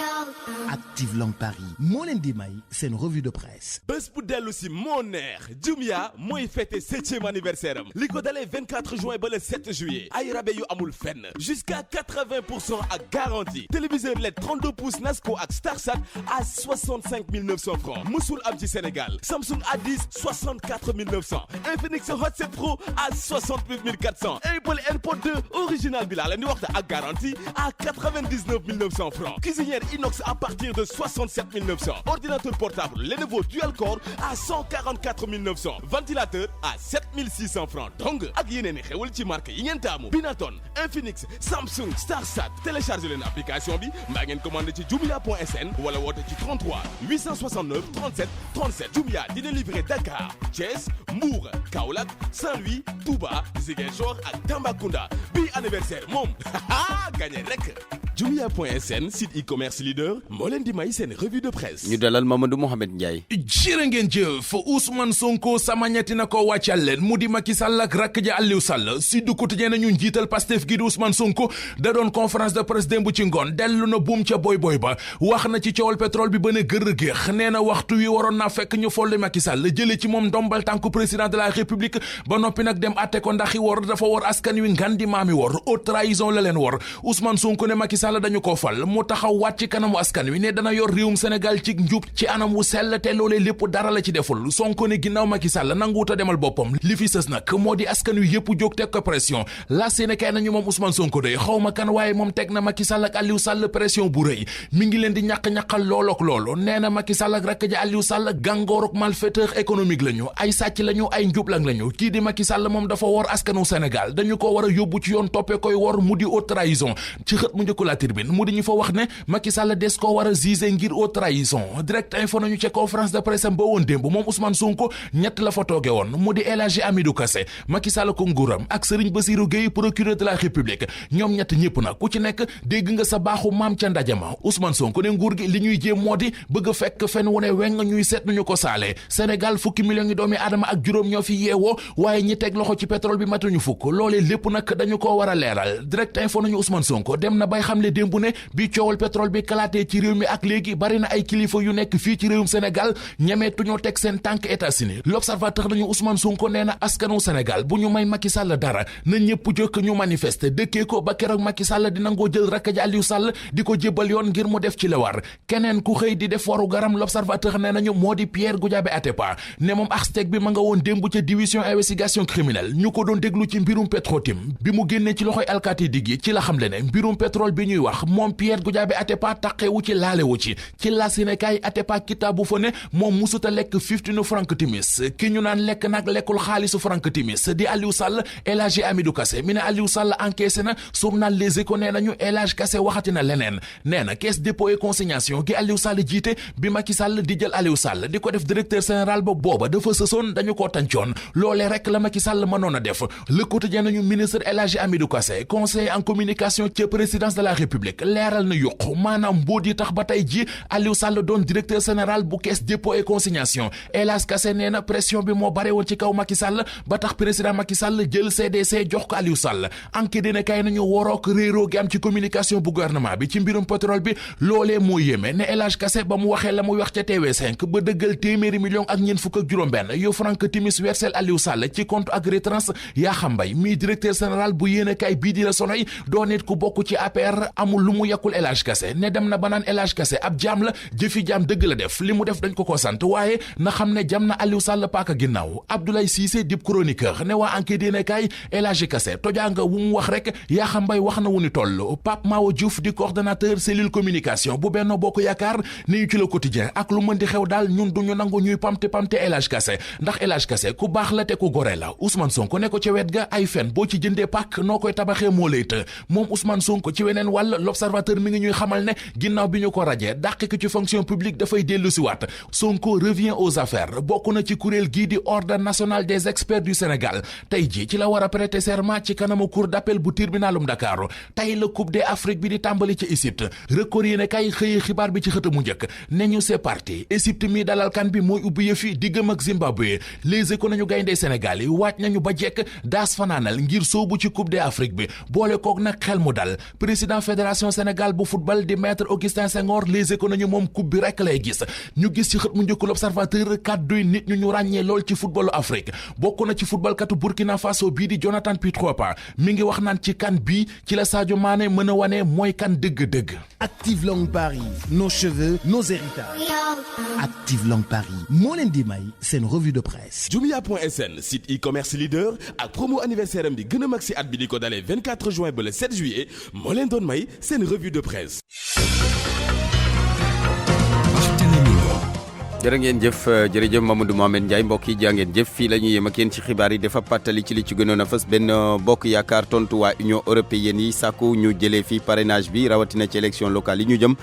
Active Long Paris moo leen di may seen revue de presse. bés bu dellu si moo neex Jumia mooy fêté 7e anniversaire am li ko dalee 24 juin ba le 7 juillet ay rabais yu amul fenn jusqu'à 80% ak garantie. téléviseur LED 32 pouces Nasco ak Starsat à 65 900 francs mësul am ci Sénégal. Samsung A10 64 900. Infinix Hot 7 Pro à 68 400. Apple AirPods 2 original bi laa leen di wax ak garantie à 99 900 francs. Cuisinière inox à partir de 67 900. Ordinateur portable Lenovo Dual Core à 144 900. Ventilateur à 7 600 francs. donc ak yeneen i xewal ci marque yi ngeen taamu Binaton, Infinix, Samsung, Starsat. téléchargé leen application bi mbaa ngeen commandé ci jumia.sn wala woote ci 33 869 37 37. Jumia dina livrer Dakar, Thiès, Mbour, Kaolack, Saint-Louis, Touba, Ziguinchor ak Tambacounda. bi anniversaire moom gagné rek. Jumia.sn site e-commerce leader moo leen di may seen revue de presse. ñu dalal Mamadou Mohamed Ndiaye. jërë ngeen jëf Ousmane Sonko samañati na ko wàccal leen mu di Macky Sall ak rakk ja Aliou Sall Sud Quotidien nañu njiital Pastef gi di Ousmane Sonko da doon conférence de presse démb ci ngoon dellu na buum ca boy ba wax na ci coowal pétrole bi ba ne gër géex nee na waxtu wi waroon naa fekk ñu folli Macky Sall jële ci moom ndombal tànku président de la République ba noppi nag dem atte ko ndax i wor dafa wor askan wi ngandi maami wor haute trahison la leen wor Ousmane Sonko ne Macky Sall dañu ko fal mu taxaw wàcc ci kanamu askan wi ne dana yor réewum Sénégal ci njub ci anam wu sell te loolee lépp dara la ci deful Sonko ne ginnaaw Macky Sall nanguuta demal boppam li fi sës nag moo di askan wi yëpp jóg teg ko pression la seene kay nañu moom Ousmane Sonko day xaw ma kan waaye moom teg na Macky Sall ak Aliou Sall pression bu rëy mi ngi leen di ñaq-ñaqal loolook loolu nee na Macky Sall ak rakk ja Aliou Sall gàngooruk malfaiteur économique lañu ay sàcc lañu ay njublang lañu kii di Macky Sall moom dafa wor askanu Sénégal dañu ko war a yóbbu ci yoon toppee koy wor mu di haute trahison ci xët mu njëkku la Tribune mu di ñu fa wax ne Macky Sall des ko war a juger ngir haute trahison. Direct Info nañu ca conférence de presse ba woon démb moom Ousmane Sonko ñett la fa tooge woon mu di El Hadji Amidou Kassé Macky Sall ko nguuram ak Serigne Bassirou Gueye procureur de la République ñoom ñett ñëpp nag ku ci nekk dégg nga sa baaxu maam ca ndaje ma Ousmane Sonko ne nguur gi li ñuy jéem moo di bëgg a fekk fenn wu ne weng ñuy seet nañu ko saale Sénégal fukki millions yi doomi aadama ak juróom ñoo fi yeewoo waaye ñi teg loxo ci pétrole bi matuñu fukk loolee lépp nag dañu ko war a leeral. Direct Info nañu Ousmane Sonko dem na bay xamle démb ne bi coowal pétrole bi kalaatee ci réew mi ak léegi bari na ay kilifa yu nekk fii ci réewum Sénégal ñemeetuñoo teg seen tànk États-Unis. L'Observateur nañu Ousmane Sonko nee na askanu Sénégal bu ñu may Macky Sall dara na ñëpp jëkk ñu manifester dëkkee ko ba keroog Macky Sall di nangoo jël rakk ja Aliou Sall di ko jébbal yoon ngir mu def ci la war keneen ku xëy di def waru garam. L'Observateur nee nañu moo di Pierre Goudiaby Atepa ne moom architecte bi ma nga woon démb ca division investigation criminelle ñu ko doon déglu ci mbirum Petrotim bi mu génnee ci loxoy alkaati diggi ci la xamle ne mbirum pétrole bi ñuy wax moom Pierre Goudiaby Atepa taqewu ci laalewu ci la Sénégal Atepa kitaabu fa ne moom musuta lekk 15 francs timis ki ñu naan lekk nag lekkul xaalisu francs timis di Aliou Sall El Hadji Amidou Kassé mi ne Aliou Sall encaissé na journal Les Échos nee nañu El Hadji Kassé waxati na leneen nee na caisse dépôt et consignation gi Aliou Sall jiite bi Macky Sall di jël Aliou Sall di ko def directeur général ba booba dafa sësoon dañu ko tàncoon loolee rek la Macky Sall mënoon a def Le Quotidien nañu ministre El Hadji Amidou Kassé conseiller en communication ca présidence de la République leeral na yuq maanaam mbóot yi tax ba tey ji Aliou Sall doon directeur général bu caisse dépôt et consignation El Hadji Kassé nee na pression bi moo bare woon ci kaw Macky Sall ba tax président Macky Sall jël CDC jox ko Aliou Sall enquête dina kay nañu warook réeroo gi am ci communication bu gouvernement bi ci mbirum pétrole bi loolee moo yéeme ne El Hadji Kassé ba mu waxee la muy wax ca TV5 ba dëggal téeméeri million ak ñeent fukk ak juróom-benn yu franc timis wersel Aliou Sall ci compte Agritrans Yakham Mbaye mi directeur général bu yéene kay bii di La Soleil doon nit ku bokk ci APR amul lu mu yàkkul El Hadji Kassé ne dem na ba naan El Hadji Kassé ab jaam la jëfi jaam dëgg la def li mu def dañ ko sant waaye na xam ne jam na Aliou Sall paaka ginnaaw Abdoulaye Cissé dib chroniqueur ne waa enquête yéene kay El Hadji Kassé tojaanga wu mu wax rek Yakham Mbaye wax na wu ni toll Pape Mawo Diouf di coordonnateur cellule communication bu Benno Bokk Yaakaar ni ñu ci Le Quotidien ak lu mën di xew daal ñun duñu nangu ñuy pamte El Hadji Kassé ndax El Hadji Kassé ku baax la te ku gore la Ousmane Sonko ne ko ca wet ga ay fen boo ci jëndee pàkk noo koy tabaxee moo lay të moom Ousmane Sonko ci weneen wàll L'Observateur mi ngi ñuy xamal ne ginnaaw bi ñu ko rajee dàq ko ci fonction publique dafay dellu si waat Sonko revient aux affaires bokk na ci kuréel gii di ordre national des experts du Sénégal tey ji ci la war a prêter serment ci kanamu cour d'appel bu tribunalum Dakar tey la coupe d'Afrique bi di tàmbali ci Égypte record yi ne kay xëyi xibaar bi ci xëtamu njëkk ne ñu c'est parti Égypte mi dalal kan bi mooy ubbi yëfi diggam ak Zimbabwe Les Échos nañu gayndee Sénégal yi waaj nañu ba jekk daas fanaanal ngir soobu ci coupe d'Afrique bi boole koog nag xel mu dal président fédération Sénégal bu football di maître Augustin Senghor Les Échos nañu moom coupe bi rek lay gis ñu gis ci xët mu njëkk L'Observateur kàdduy nit ñu ràññee lool ci footballu Afrique bokk na ci football katu Burkina Faso bii di Jonathan Pitropa mi ngi wax naan ci kan bii ci la Sadio Mané mën a wane mooy kan dëgg-dëgg. Active Long Paris, nos cheveux, nos héritages. Active Long Paris moo leen di may seen revue de presse. Jumia.sn site e-commerce leader ak promo anniversaire am bi gën a mag si at bi di ko dalee 24 juin ba le 7 juillet moo leen doon may seen revue de presse. jërë ngeen jëf jërëjëf Mamadou Mohamed Ndiaye mbokk yi jaa ngeen jëf fii la ñuy yem ak yéen ci xibaar yi dafa pàttali ci li ci gënoon a fës benn bokk yaakaar tontu waa Union européenne yi sàkku ñu jëlee fi parrainage bi rawatina ci élection locale yi ñu jëm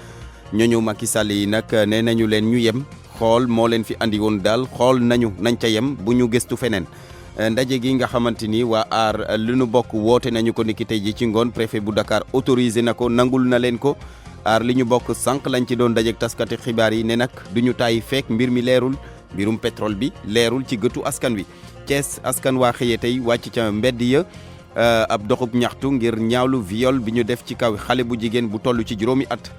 ñooñu Macky Sall yi nag nee nañu leen ñu yem xool moo leen fi andi woon daal xool nañu nañ ca yem bu ñu gëstu feneen ndaje gi nga xamante ni waa aar lu nu bokk woote nañu ko niki tey ji ci ngoon préfet bu Dakar autorisé na ko nangul na leen ko aar li ñu bokk sànq lañ ci doon dajeek taskati xibaar yi ne nag duñu tàyyi fekk mbir mi leerul mbirum pétrole bi leerul ci gëtu askan wi Thiès askan waa xëyee tey wàcc ca mbedd ya ab doxub ñaxtu ngir ñaawlu viol bi ñu def ci kaw xale bu jigéen bu toll ci juróomi at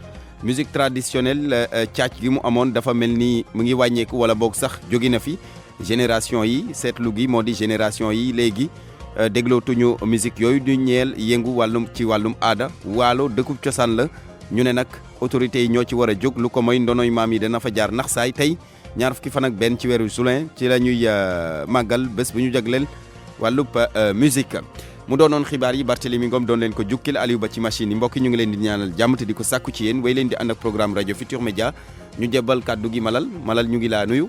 musique traditionnelle càcc gi mu amoon dafa mel ni mu ngi wàññeeku wala boog sax jóge na fi génération yi seetlu gi moo di génération yi léegi déglootuñu musique yooyu du ñeel yëngu ci wàllum aada waalo dëkkub cosaan la ñu ne nag autorités yi ñoo ci war a jóg lu ko mooy ndonoy maam yi dana fa jaar nax saay tey ñaar fukki fan ak benn ci weeru juin ci la ñuy màggal bés bu ñu jagleel wàllub musique mu doonoon xibaar yi Barthélémy Ngom doon leen ko jukkil Aliou Ba ci machine yi mbokki ñu ngi leen di ñaanal jàmm te di ko sàkku ci yéen way leen di ànd ak programme rajo Futur Média ñu jebal kàddu gi Malal ñu ngi laa nuyu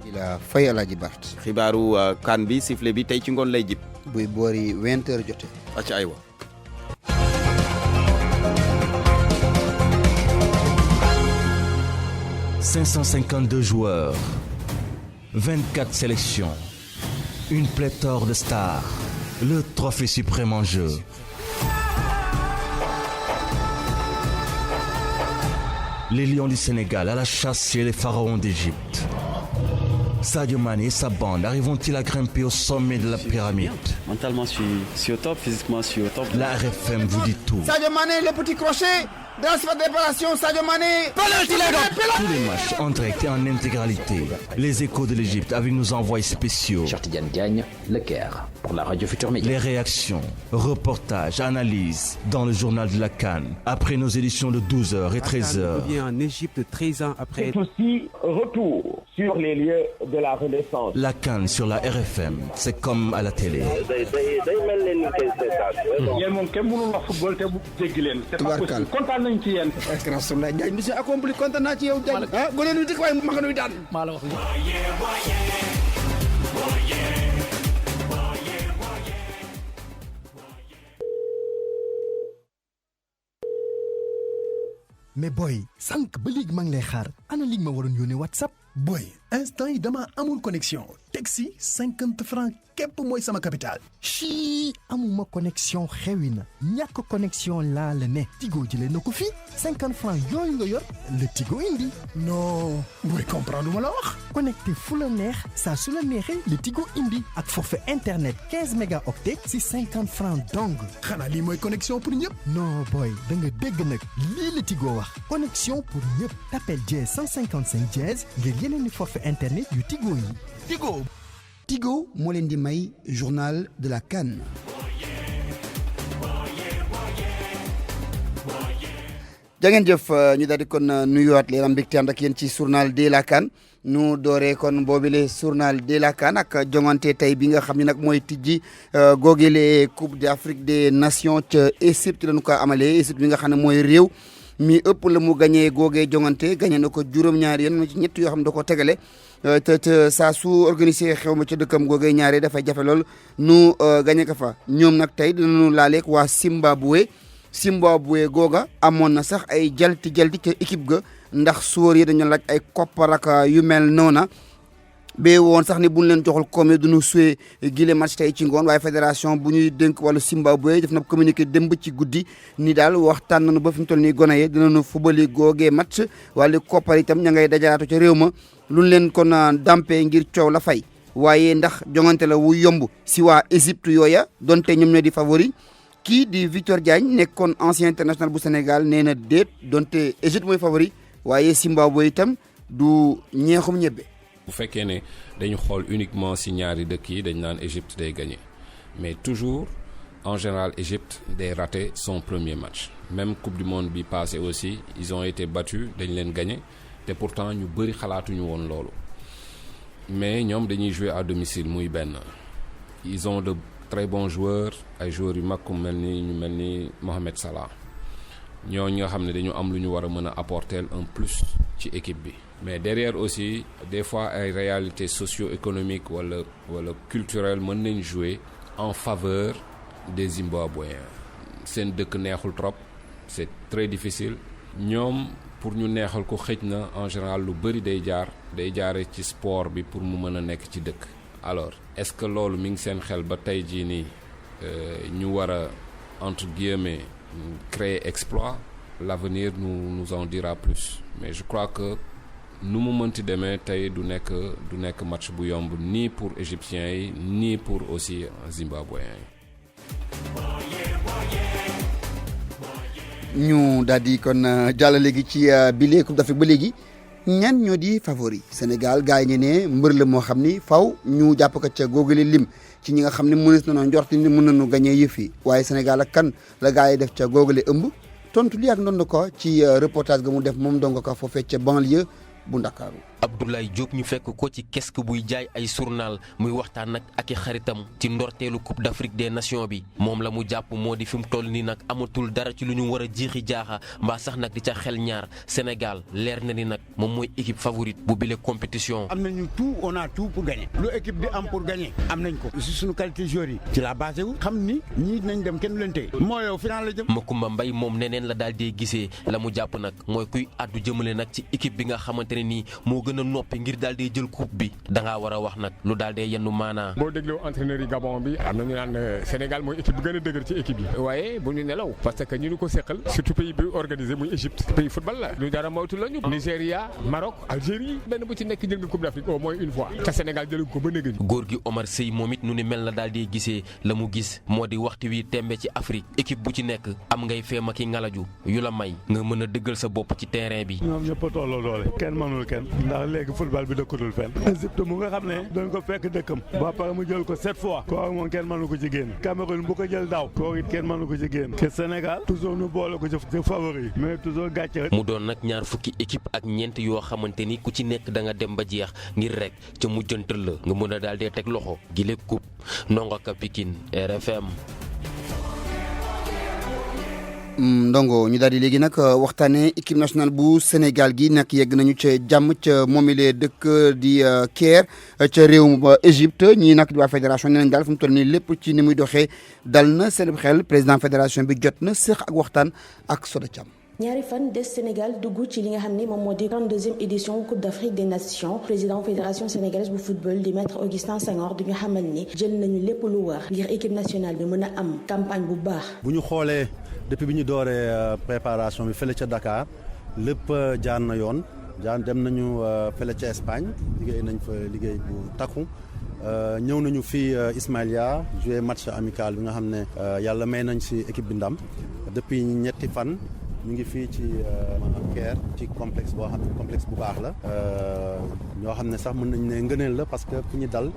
di la fay Alaaji Bart xibaaru kan bi sifflet bi tey ci ngoon lay jib buy boori 20h jotee acca aywa 552 joueurs, 24 sélections, une pléthore de stars, le trophée suprême en jeu. Les Lions du Sénégal à la chasse chez les pharaons d'Égypte. Sadio Mané et sa bande arriveront-ils à grimper au sommet de la pyramide? Mentalement, je suis au top, physiquement, je suis au top. La RFM vous dit tout. Sadio Mané, le petit crochet, dans sa déparation, Sadio Mané. Tous les matchs en direct et en intégralité. Les échos de l'Égypte avec nos envoyés spéciaux. Chartidiane Gagne, Le Caire, pour la Radio Futur Média. Les réactions, reportages, analyses dans le journal de la CAN. Après nos éditions de 12h et 13h. Revient en Égypte 13 ans après. C'est aussi retour sur les lieux de la Renaissance. La CAN sur la RFM, c'est comme à la télé. Mission accomplie kontaan naa ci yow Diagne ah gone lu dik waaye ma nga nuy daan maa la wax mais boy sànq ba léegi maa ngi lay xaar ana li nga ma waroon yónnee WhatsApp boy instant yi dama amul connexion teg si 50 francs képp mooy sama capital chii amuma connexion xewi na ñàkk connexion laa la ne Tigo jëlee na ko fii 50 francs yooyu nga yor le Tigo indi non boy comprendre ma la wax connecté fu la neex saa su la neexee le Tigo indi ak forfait internet 15 mégaoctets si 50 francs dong xanaa lii mooy connexion pour ñëpp non boy da nga dégg nag lii la Tigo wax connexion pour ñëpp tapel dièse 155 dièse ngir yeneen ni forfait internet yu Tigo yi Tigo. Tigo moo leen di may journal de la CAN. jangeen jëf ñu daal di kon nuyuwaat leen am mbégte ànd ak yéen ci journal de la CAN nu dooree kon boobile journal de la CAN ak jongante tey bi nga xam ne nag mooy tijji googile Coupe d'Afrique des Nations ca Égypte lañu ko amalee Égypte bi nga xam ne mooy réew mi ëpp la mu gagné googee jongante gagné na ko juróom-ñaari yoon ci ñett yoo xam ne da ko tegale te saa su organisé xew ma ca dëkkam googee ñaare dafay jafe lool nu gagné ko fa ñoom nag tey dinañu laaleeg waa Zimbabwe googa amoon na sax ay jalti ca équipe ga ndax suwar yi dañu laaj ay koppar ak yu mel noona ba woon sax ni buñ leen joxul comme duñu suwe gile match tey ci ngoon waaye fédération bu ñuy dénk wàllu Zimbabwe def na communiqué démb ci guddi ni daal waxtaan nañu ba fi mu toll nii gone yi dinañu fubali googee match wàllu koppar itam ña ngay dajalaatu ca réew ma luñ leen kon dampé ngir coow la fay waaye ndax jongante la wu yomb si waa Égypte yooya donte ñoom ñoo di favori kii di Victor Diagne nekkoon ancien international bu Sénégal nee na déet donte Égypte mooy favori waaye Zimbabwe itam du ñeexum ñebbe. bu fekkee ne dañu xool uniquement si ñaari dëkk yi dañ naan Égypte day gagné mais toujours en général Égypte day raté son premier match même coupe du monde bi passé aussi ils ont été battus dañ leen gagné te pourtant ñu bëri xalaatuñu woon loolu mais ñoom dañuy jouer à domicile muy benn ils ont de très bons joueurs ay joueurs yu mag ku mel ni Mohamed Salah ñooñu nga xam ne dañu am lu ñu war a mën a apporter un plus ci équipe bi mais derrière aussi des fois ay réalités socio-économiques wala culturelles mën nañ jouer en faveur des Zimbabwéens seen dëkk neexul trop c'est très difficile ñoom pour ñu neexal ko xëj na en général lu bëri day jaare ci sport bi pour mu mën a nekk ci dëkk alors est-ce que loolu mi ngi seen xel ba tey jii nii ñu war a entre guillemets créer exploit l'avenir nous en dira plus mais je crois que nu mu mënti demee tey du nekk match bu yomb ni pour égyptiens yi ni pour aussi zimbabwéens yi. ñu daal di kon jàll léegi ci bile Coupe d'Afrique ba léegi ñan ñoo di favori Sénégal gars yi ne mbër la moo xam ni faw ñu jàpp ko ca googale lim ci ñi nga xam ne mënees na noo njort ni mën nañu gagné yëf yi waaye Sénégal ak kan la gars yi def ca googale ëmb tontu li ak ndond ko ci reportage ga mu def moom donga ko foofee ca banlieue bu Ndakaaru Abdoulaye Diop ñu fekk ko ci kesk buy jaay ay journal muy waxtaan nag ak i xaritam ci ndorteelu Coupe d'Afrique des Nations bi moom la mu jàpp moo di fi mu toll nii nag amatul dara ci lu ñu war a jiixi jaaxa mbaa sax nag di ca xel ñaar Sénégal leer na ni nag moom mooy équipe favorite bu bile compétition. am nañu tout on a tout pour gagner lu équipe di am pour gagner am nañ ko si suñu qualité joueur yi ci la basé wu xam ni ñii dinañ dem kenn du leen tey moo yow final la jëm. Makumba Mbaye moom neneen la daal di gisee la mu jàpp nag mooy kuy àddu jëmale nag ci équipe bi nga xamante ne nii moo gën a noppi ngir daal di jël coupe bi da ngaa war a wax nag lu daal di yendu maanaa. boo dégloo entraîneur yi Gabon bi am na ñu naan Sénégal mooy équipe bi gën a dëgër ci équipe yi waaye bu ñu nelaw parce que ñu ni ko seqal surtout pays bi organisé muy Égypte pays football la lu dara moytu la ñu Nigéria Maroc Algérie benn bu ci nekk jël nga coupe d'Afrique au moins une fois te Sénégal jëlu ko ba nëgëñ. góor gi Omar Sey moom it nu ni mel na daal di gisee la mu gis moo di waxtu wi tembe ci Afrique équipe bu ci nekk am ngay feema ki ngalaju yu la may nga mën a dëggal sa bopp ci terrain bi. ñoom ñëpp a tolloo doole kenn mënul kenn ndax léegi football bi dëkkatul fenn Égypte mu nga xam ne doon ko fekk dëkkam ba pare mu jël ko 7 fois kooku moom kenn mënu ko ci génn Cameroun bu ko jël daaw kooku it kenn mënu ko ci génn te Sénégal toujours nu boole ko ci favori mais toujours gàcce mu doon nag ñaar fukki équipe ak ñeent yoo xamante ni ku ci nekk da nga dem ba jeex ngir rek ca mujjantal la nga mën a daal dee teg loxo gile coupe Ndongo Ka Pikine RFM. Ndongo ñu daal di léegi nag waxtaanee équipe nationale bu Sénégal gi nag yegg nañu ca jàmm ca moomile dëkk di Caire ca réewum Égypte ñii nag di waa fédération nee nañ daal fu mu toll nii lépp ci ni muy doxee dal na seen xel président fédération bi jot na séq ak waxtaan ak Soda Thiam. ñaari fan des Sénégal dugg ci li nga xam ne moom moo di 32e édition Coupe d'Afrique des Nations président fédération sénégalaise bu football di maître Augustin Senghor di ñu xamal ni jël nañu lépp lu war ngir équipe nationale bi mën a am campagne bu baax. bu ñu xoolee depuis bi ñu dooree préparation bi fële ca Dakar lépp jaar na yoon dem nañu fële ca Espagne liggéey nañ fa liggéey bu takku ñëw nañu fii Ismailia joué match amical bi nga xam ne yàlla may nañ si équipe bi ndam depuis ñetti fan. ñu ngi fii ci Caire ci complexe boo xam ne complexe bu baax la ñoo xam ne sax mën nañ ne ngëneel la parce que fu ñu dal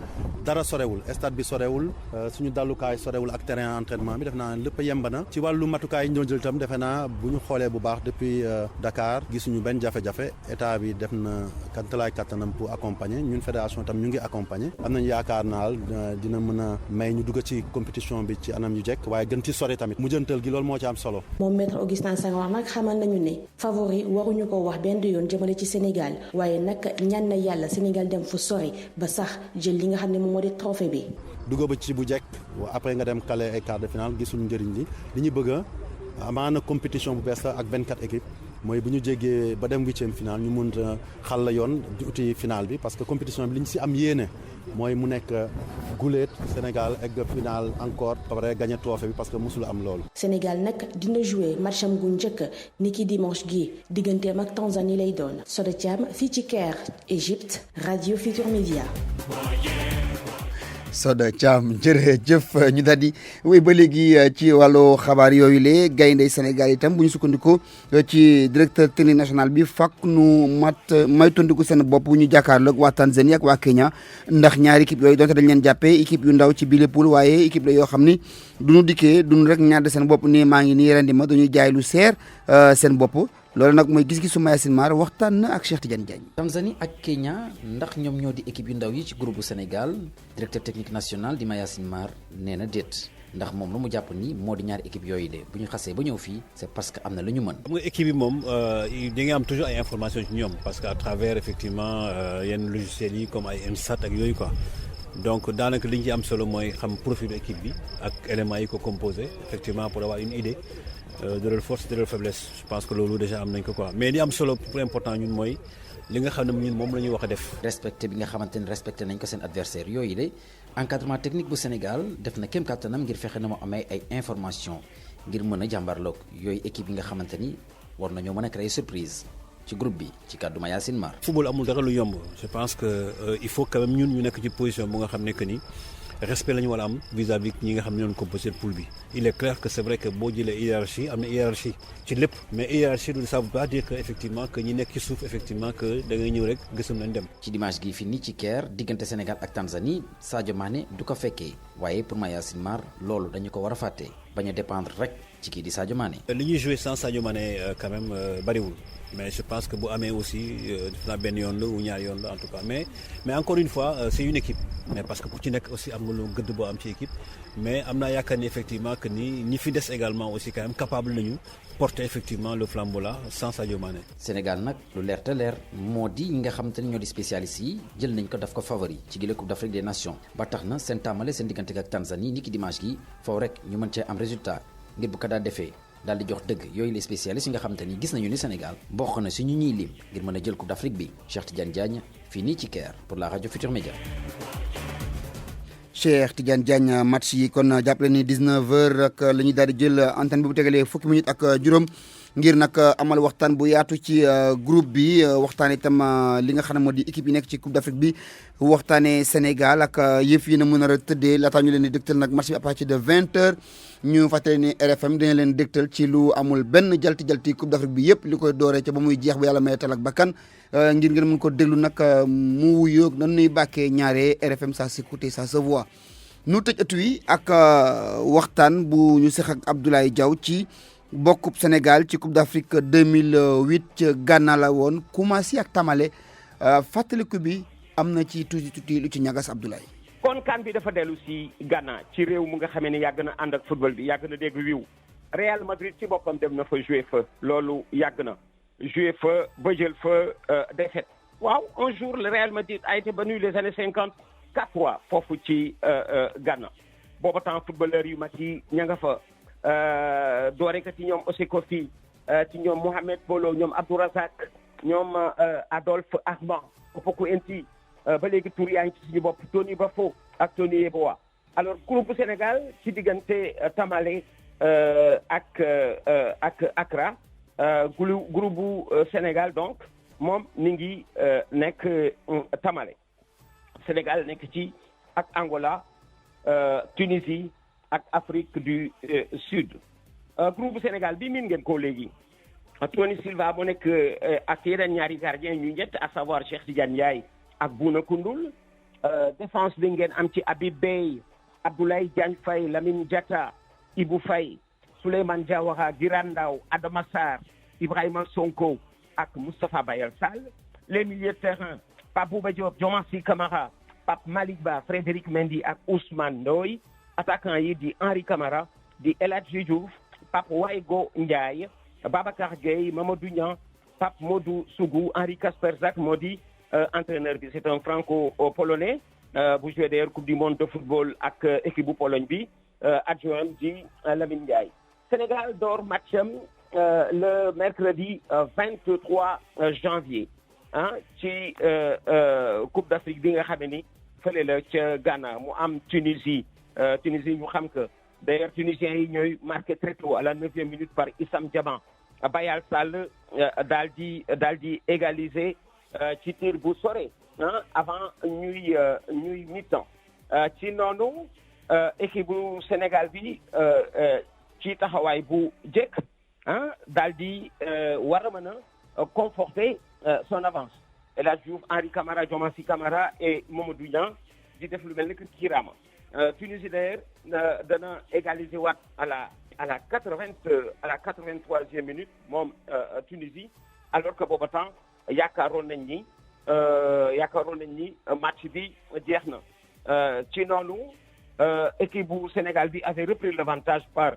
dara sorewul stade bi sorewul suñu dalukaay sorewul ak terrain entraînement bi def naa lépp yemb na ci wàllu matukaay yi ñu doon jël itam defe naa bu ñu xoolee bu baax depuis Dakar gisuñu benn jafe-jafe état bi def na kantalaay kattanam pour accompagner ñun fédération itam ñu ngi accompagner am nañu yaakaar naal dina mën a may ñu dugg ci compétition bi ci anam yu jekk waaye gën ci sori tamit mujjantal gi loolu moo ci am solo. moom maître Augustin Senghor nag xamal nañu ne favori waruñu ko wax benn yoon jëmale ci Sénégal waaye nag ñaan na yàlla Sénégal dem fu sori ba sax jël li nga xam ne moom moo di trophée bi. dugg ba ci bu jekk après nga dem kale ay quart de finale gisul njëriñ li ñu bëgg a amaana compétition bu bees la ak 24 équipes mooy bu ñu jéggee ba dem 8e finale ñu mën a xal la yoon di uti finale bi parce que compétition bi li ñu si am yéene mooy mu nekk guléet Sénégal egg finale encore ba pare gagné trophée bi parce que mosul am loolu. Sénégal nag dina jouer matcham gu njëkk ni ki dimanche gi digganteem ak Tanzanie lay doon Soda Thiam fii ci Caire Égypte Radio Futur Média. Soda Thiam jërëjëf ñu daal di wéy ba léegi ci wàllu xabaar yooyu le gayndey Sénégal itam bu ñu sukkandiku ci directeur technique national bi fàkk nu maytondiku seen bopp bu ñu jàkkaarloog waa Tanzanie ak waa Kenya ndax ñaari équipe yooyu donte dañ leen jàppee équipe yu ndaw ci bile poule waaye équipe la yoo xam ni duñu dikkee duñu rek ñaar de seen bopp nii maa ngi nii rendi ma dañuy jaay lu seer seen bopp loolu nag mooy gis-gisu Mayacine Mar waxtaan na ak Cheikh Tidiane Diagne. Tanzanie ak Kenya ndax ñoom ñoo di équipe yu ndaw yi ci groupe bu Sénégal directeur technique national di Mayacine Mar nee na déet ndax moom lu mu jàpp ni moo di ñaari équipe yooyu de bu ñu xasee ba ñëw fii c'est parce que am na lu ñu mën. xam nga équipe yi moom di nga am toujours ay informations ci ñoom parce que à travers effectivement yenn logiciels yi comme ay MSAT ak yooyu quoi. donc daanaka li ñu ci am solo mooy xam profil équipe bi ak éléments yi ko composé effectivement pour avoir une idée de leur force de leur faiblesse je pense que loolu déjà am nañ ko quoi mais li am solo pour important ñun mooy li nga xam ne ñun moom la ñuy wax a def. respecté bi nga xamante ni respecté nañ ko seen adversaire yooyu de encadrement technique bu Sénégal def na kéem kattanam ngir fexe na mu amee ay information ngir mën a jàmbarloog yooyu équipe yi nga xamante ni war nañoo mën a créer surprise ci groupe bi ci kàddu Mayacine Mar. football amul dara lu yomb je pense que il faut quand même ñun ñu nekk ci position bu nga xam ne que ni respect la ñu war a am vis-à-vis ñi nga xam ne ñoo composé poule bi il est clair que c'est vrai que boo jëlee hiérarchie am na hiérarchie ci lépp mais hiérarchie du ça veut pas dire que effectivement que ñi nekk ci suuf effectivement que da ngay ñëw rek gësam leen dem. ci dimanche gi fi nii ci Caire diggante Sénégal ak Tanzanie Sadio Mané du ko fekkee waaye pour Mayacine Mar loolu dañu ko war a fàtte bañ a dépendre rek ci kii di Sadio Mané. li ñuy joué sans Sadio Mané quand même bariwul mais je pense que bu amee aussi def naa benn yoon la ou ñaar yoon la en tout cas mais encore une fois c'est une équipe mais parce que ku ci nekk aussi am nga lu gëdd boo am ci équipe mais am naa yaakaar ni effectivement que ni ñi fi des également aussi quand même capable nañu porter effectivement le flambeau là sans Sadio Mané. Sénégal nag lu leer te leer moo di ñi nga xam te ne ñoo di spécialistes yi jël nañ ko daf ko favori ci gile Coupe d'Afrique des Nations ba tax na seen tàmmale seen diggante ak Tanzanie ni ki dimanche gi foofu rek ñu mën cee am résultat ngir bu ko daal defee daal di jox dëgg yooyu les spécialistes yi nga xam te ni gis nañu ni Sénégal bokk na si ñu ñuy lim ngir mën a jël Coupe d'Afrique bi. Cheikh Tidiane Diagne fii nii ci Caire pour la radio Futur Média. Cheikh Tidiane Diagne match yi kon jàppale ni 19h ak la ñuy daal di jël antenne bi bu tegalee fukki minutes ak juróom ngir nag amal waxtaan bu yaatu ci groupe bi waxtaan itam li nga xam ne moo di équipe yi nekk ci Coupe d'Afrique bi waxtaanee Sénégal ak yëf yi na mën a tëddee laataa ñu leen di dégtal nag match bi à partir de 20h ñu fàttali ni RFM dina leen dégtal ci lu amul benn jalti Coupe d'Afrique bi yëpp li koy dooree ca ba muy jeex ba yàlla may tal ak bakkan ngir ngeen mën ko déglu nag mu wuyoog nan nuy bàkkee ñaare RFM ça s'écoute ça se voit. nu tëj ëtt wi ak waxtaan bu ñu seq ak Abdoulaye Diaw ci bokkub Sénégal ci Coupe d'Afrique 2008 ca Ghana la woon commencé ak tamale fàttaliku bi am na ci tuuti lu ci ñagas Abdoulaye. kon kan bi dafa dellu si Ghana ci réew mu nga xamee ne yàgg na ànd ak football bi yàgg na dégg wiw Real Madrid ci boppam dem na fa jouer fa loolu yàgg na jouer fa ba jël fa défaite. waaw un jour le Real Madrid a été battu les années 50 4-3 foofu ci Ghana booba temps footballeur yu mag yi ña nga fa doorekat yi ñoom Oseko Fi ci ñoom Mohamed Bolo ñoom Abdourazak ñoom Adolphe Armand Opoku Enti ba léegi tur yaa ngi ci suñu bopp Tony Bafo ak Tony Yeboah. alors groupe Sénégal ci diggante Tamale ak Accra groupe bu Sénégal donc moom mi ngi nekk Tamale. Sénégal nekk ci ak Angola Tunisie ak Afrique du Sud groupe Sénégal bi miin ngeen ko léegi Tony Silva moo nekk ak yeneen ñaari gardien ñu ñett à savoir Cheikh Tidiane Ndiaye ak Bouna Koundoul défense bi ngeen am ci Habib Beye Abdoulaye Diagne Faye Lamine Diatta Ibou Faye Souleymane Diawara Guiran Ndao Adama Sarr Ibrahima Sonko ak Moustapha Bayal Sall les milieux de terrain Pape Bouba Diop Diomansy Kamara Pape Malick Ba Frédéric Mendy ak Ousmane Ndoye attaquant yi di Henri Camara di El Hadji Diouf Pape Waygo Ndiaye Babacar Gueye Mamadou Niang Pape Modou Sougou Henri Kasperzak moo di entraîneur bi c'est un franco-polonais bu joué d'ailleurs coupe du monde de football ak équipe bu Pologne bi adjoint di Lamine Ndiaye. Sénégal door matcham le mercredi 23 janvier ci Coupe d'Afrique bi nga xam ni fële la ca Ghana mu am Tunisie ñu xam que d'ailleurs tunisiens yi ñooy marqué très tôt à la 9e minute par Issam Diaban Bayal Sall daal di égaliser ci tir bu sore avant ñuy mi-temps ci noonu équipe bu Sénégal bi ci taxawaay bu jekk daal di war a mën a conforter son avance. El Hadji Diouf Henri Camara Diomansy Kamara et Mamadou Niang di def lu mel ni que Kirama Tunisie d'ailleurs dana égaliser waat à la 83e minute moom Tunisie alors que booba temps yaakaaroon nañ ni match bi jeex na ci noonu équipe bu Sénégal bi avait repris l'avantage par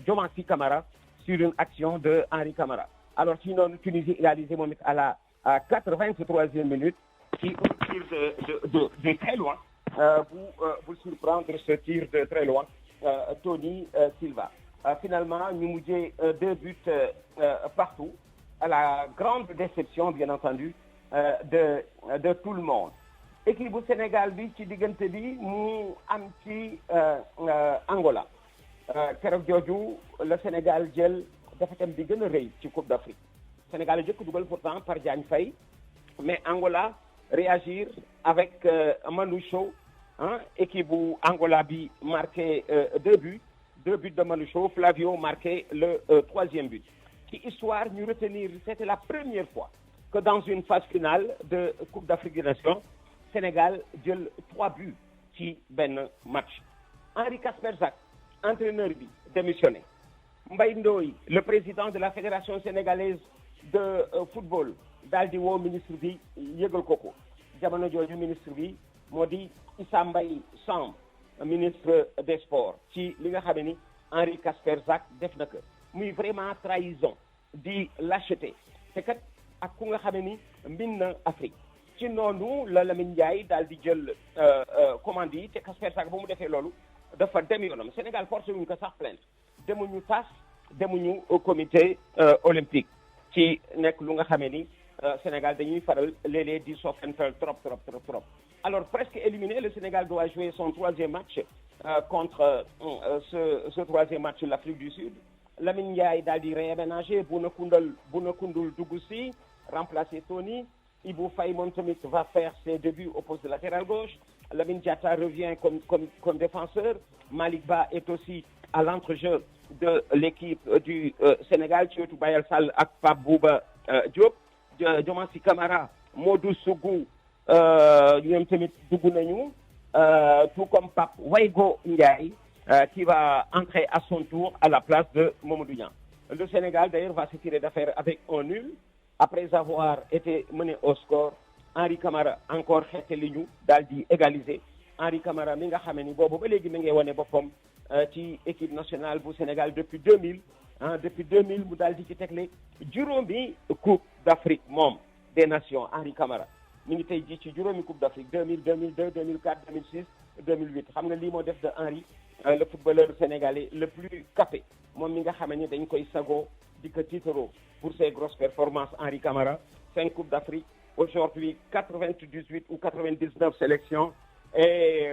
Diomansy Kamara sur une action de Henri Camara. Alors ci noonu Tunisie égalisé moom it à la 83e minute qui un tir de très loin pour surprendre ce tir de très loin Tony Silva. Finalement ñu mujjee 2 buts partout à la grande déception bien entendu de tout le monde. Équipe bu Sénégal bi ci diggante bi mu am ci Angola keroog jooju le Sénégal jël defetam bi gën a rëy ci Coupe d'Afrique. Sénégal jëkk dugal pourtant par Diagne Faye mais Angola réagir avec Manoucho équipe bu Angola bi marqué 2 buts de Manoucho. Flavio marqué le 3e but. Ci histoire ñu retenir c'était la première fois que dans une phase finale de Coupe d'Afrique des Nations Sénégal jël 3 buts ci benn match. Henri Kasperzak entraîneur bi démissionné Mbaye Ndoye le président de la fédération sénégalaise de football daal di woo ministre bi yëgal ko jamono jooju ministre bi moo di Issa Mbaye Samb ministre des sports ci li nga xam ni Henri Casper Zak def na ko muy vraiment trahison di lâcheté te kat ak ku nga xam ni mbin na Afrique ci noonu la Lamine Ndiaye daal di jël commande yi te Casper Zak ba mu defee loolu dafa dem yoonam Sénégal porté wuñu ko sax plainte demuñu TAS demuñu au comité olympique ci nekk lu nga xamee ni Sénégal dañuy faral léeg-léeg di sofental trop. Alors presque éliminé, le Sénégal doit jouer son troisième match contre ce troisième match de l'Afrique du Sud. Lamine Ndiaye daal di réaménager Bouna Koundoul dugg si remplacer Tony. Ibou Faye moom tamit va faire ses débuts au poste de latéral gauche. Lamine Diatta revient comme défenseur. Malick Ba est aussi à l'entrejeu de l'équipe du Sénégal ci wetu Bayal Sall ak Pape Bouba Diop. Diomansy Kamara, Modou Sougou ñoom tamit dugg nañu tout comme Pape Waygo Ndiaye qui va entrer à son tour à la place de Mamadou Niang. Le Sénégal d'ailleurs va se tirer d'affaire avec un nul après avoir été mené au score. Henri Camara encore xeete li ñu daal di égaliser. Henri Camara mi nga xam ni boobu ba léegi mi ngi wane boppam ci équipe nationale bu Sénégal depuis 2000 depuis 2000 mu daal di ci tegle juróomi coupe d'Afrique moom des nations Henri Camara mi ngi tey ji ci juróomi coupe d'Afrique 2000 2002 2004 2006 2008 xam nga lii moo def de Henri le footballeur sénégalais le plus capé moom mi nga xam ni dañ koy sagoo di ko tiitaroo pour ses grosses performances. Henri Camara 5 coupes d'Afrique aujourd'hui 98 ou 99 sélections et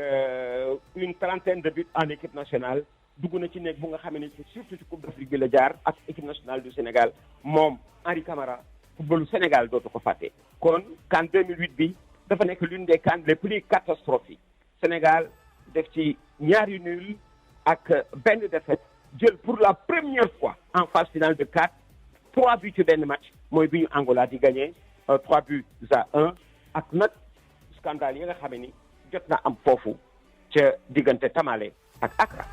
une trentaine de buts en équipe nationale. dugg na ci nekk bu nga xam ne surtout ci coupe d'Afrique bi la jaar ak équipe nationale du Sénégal moom Henri Camara footballu Sénégal dootu ko fàtte. kon CAN 2008 bi dafa nekk l'une des CAN les plus catastrophiques. Sénégal def ci ñaari nul ak benn défaite jël pour la première fois en phase finale de CAN 3 buts ci benn match mooy bi ñu Angola di gagné 3 buts à 1 ak nag scandale yi nga xam ni jot na am foofu ca diggante Tamale ak Accra.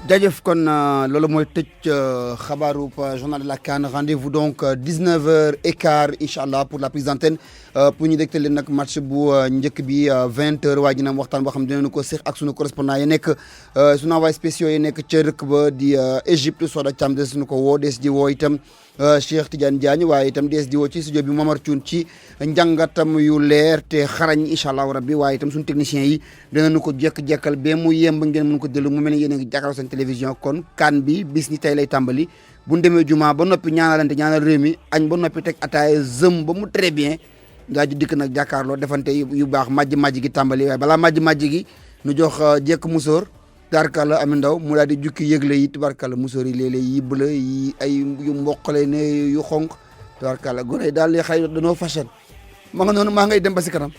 jaajëf kon loolu mooy tëj xabaaru journal de la CAN. Rendez-vous donc 19h15 incha allah pour la prise d'antenne pour ñu dégtal leen nag match bu njëkk bi 20h waaye dina am waxtaan boo xam ne dinañu ko seq ak sunu correspondant yi nekk sunu envoyé spéciaux yi nekk ca rëkk ba di Égypte Soda Thiam des suñu ko woo des di woo itam Cheikh Tidiane Diagne waaye itam des di woo ci studio bi Momar Thioune ci njàngatam yu leer te xarañ incha allahu rabbi waaye itam suñu techniciens yi dinañu ko jekk-jekkal ba mu yemb ngeen mën ko dellu mu mel ni yéen a ngi jàkkaarloo seen télévision. kon CAN bi bis ni tey lay tàmbali bu ñu demee juma ba noppi ñaanalante ñaanal réew mi añ ba noppi teg ataaya zëm ba mu très bien ndaa ji dikk nag jàkkaarloo defante yu baax majj gi tàmbali waaye balaa majj gi nu jox jekk musóor tubarkalla Ami Ndaw mu daal di jukki yëgle yi tubarkalla musóor yi léeg-léeg yi bleu yi ay yu mboqale ne yu xonq tubarkalla gone yi daal li xëy dañoo fashion ma nga noonu maa ngay dem ba si kanam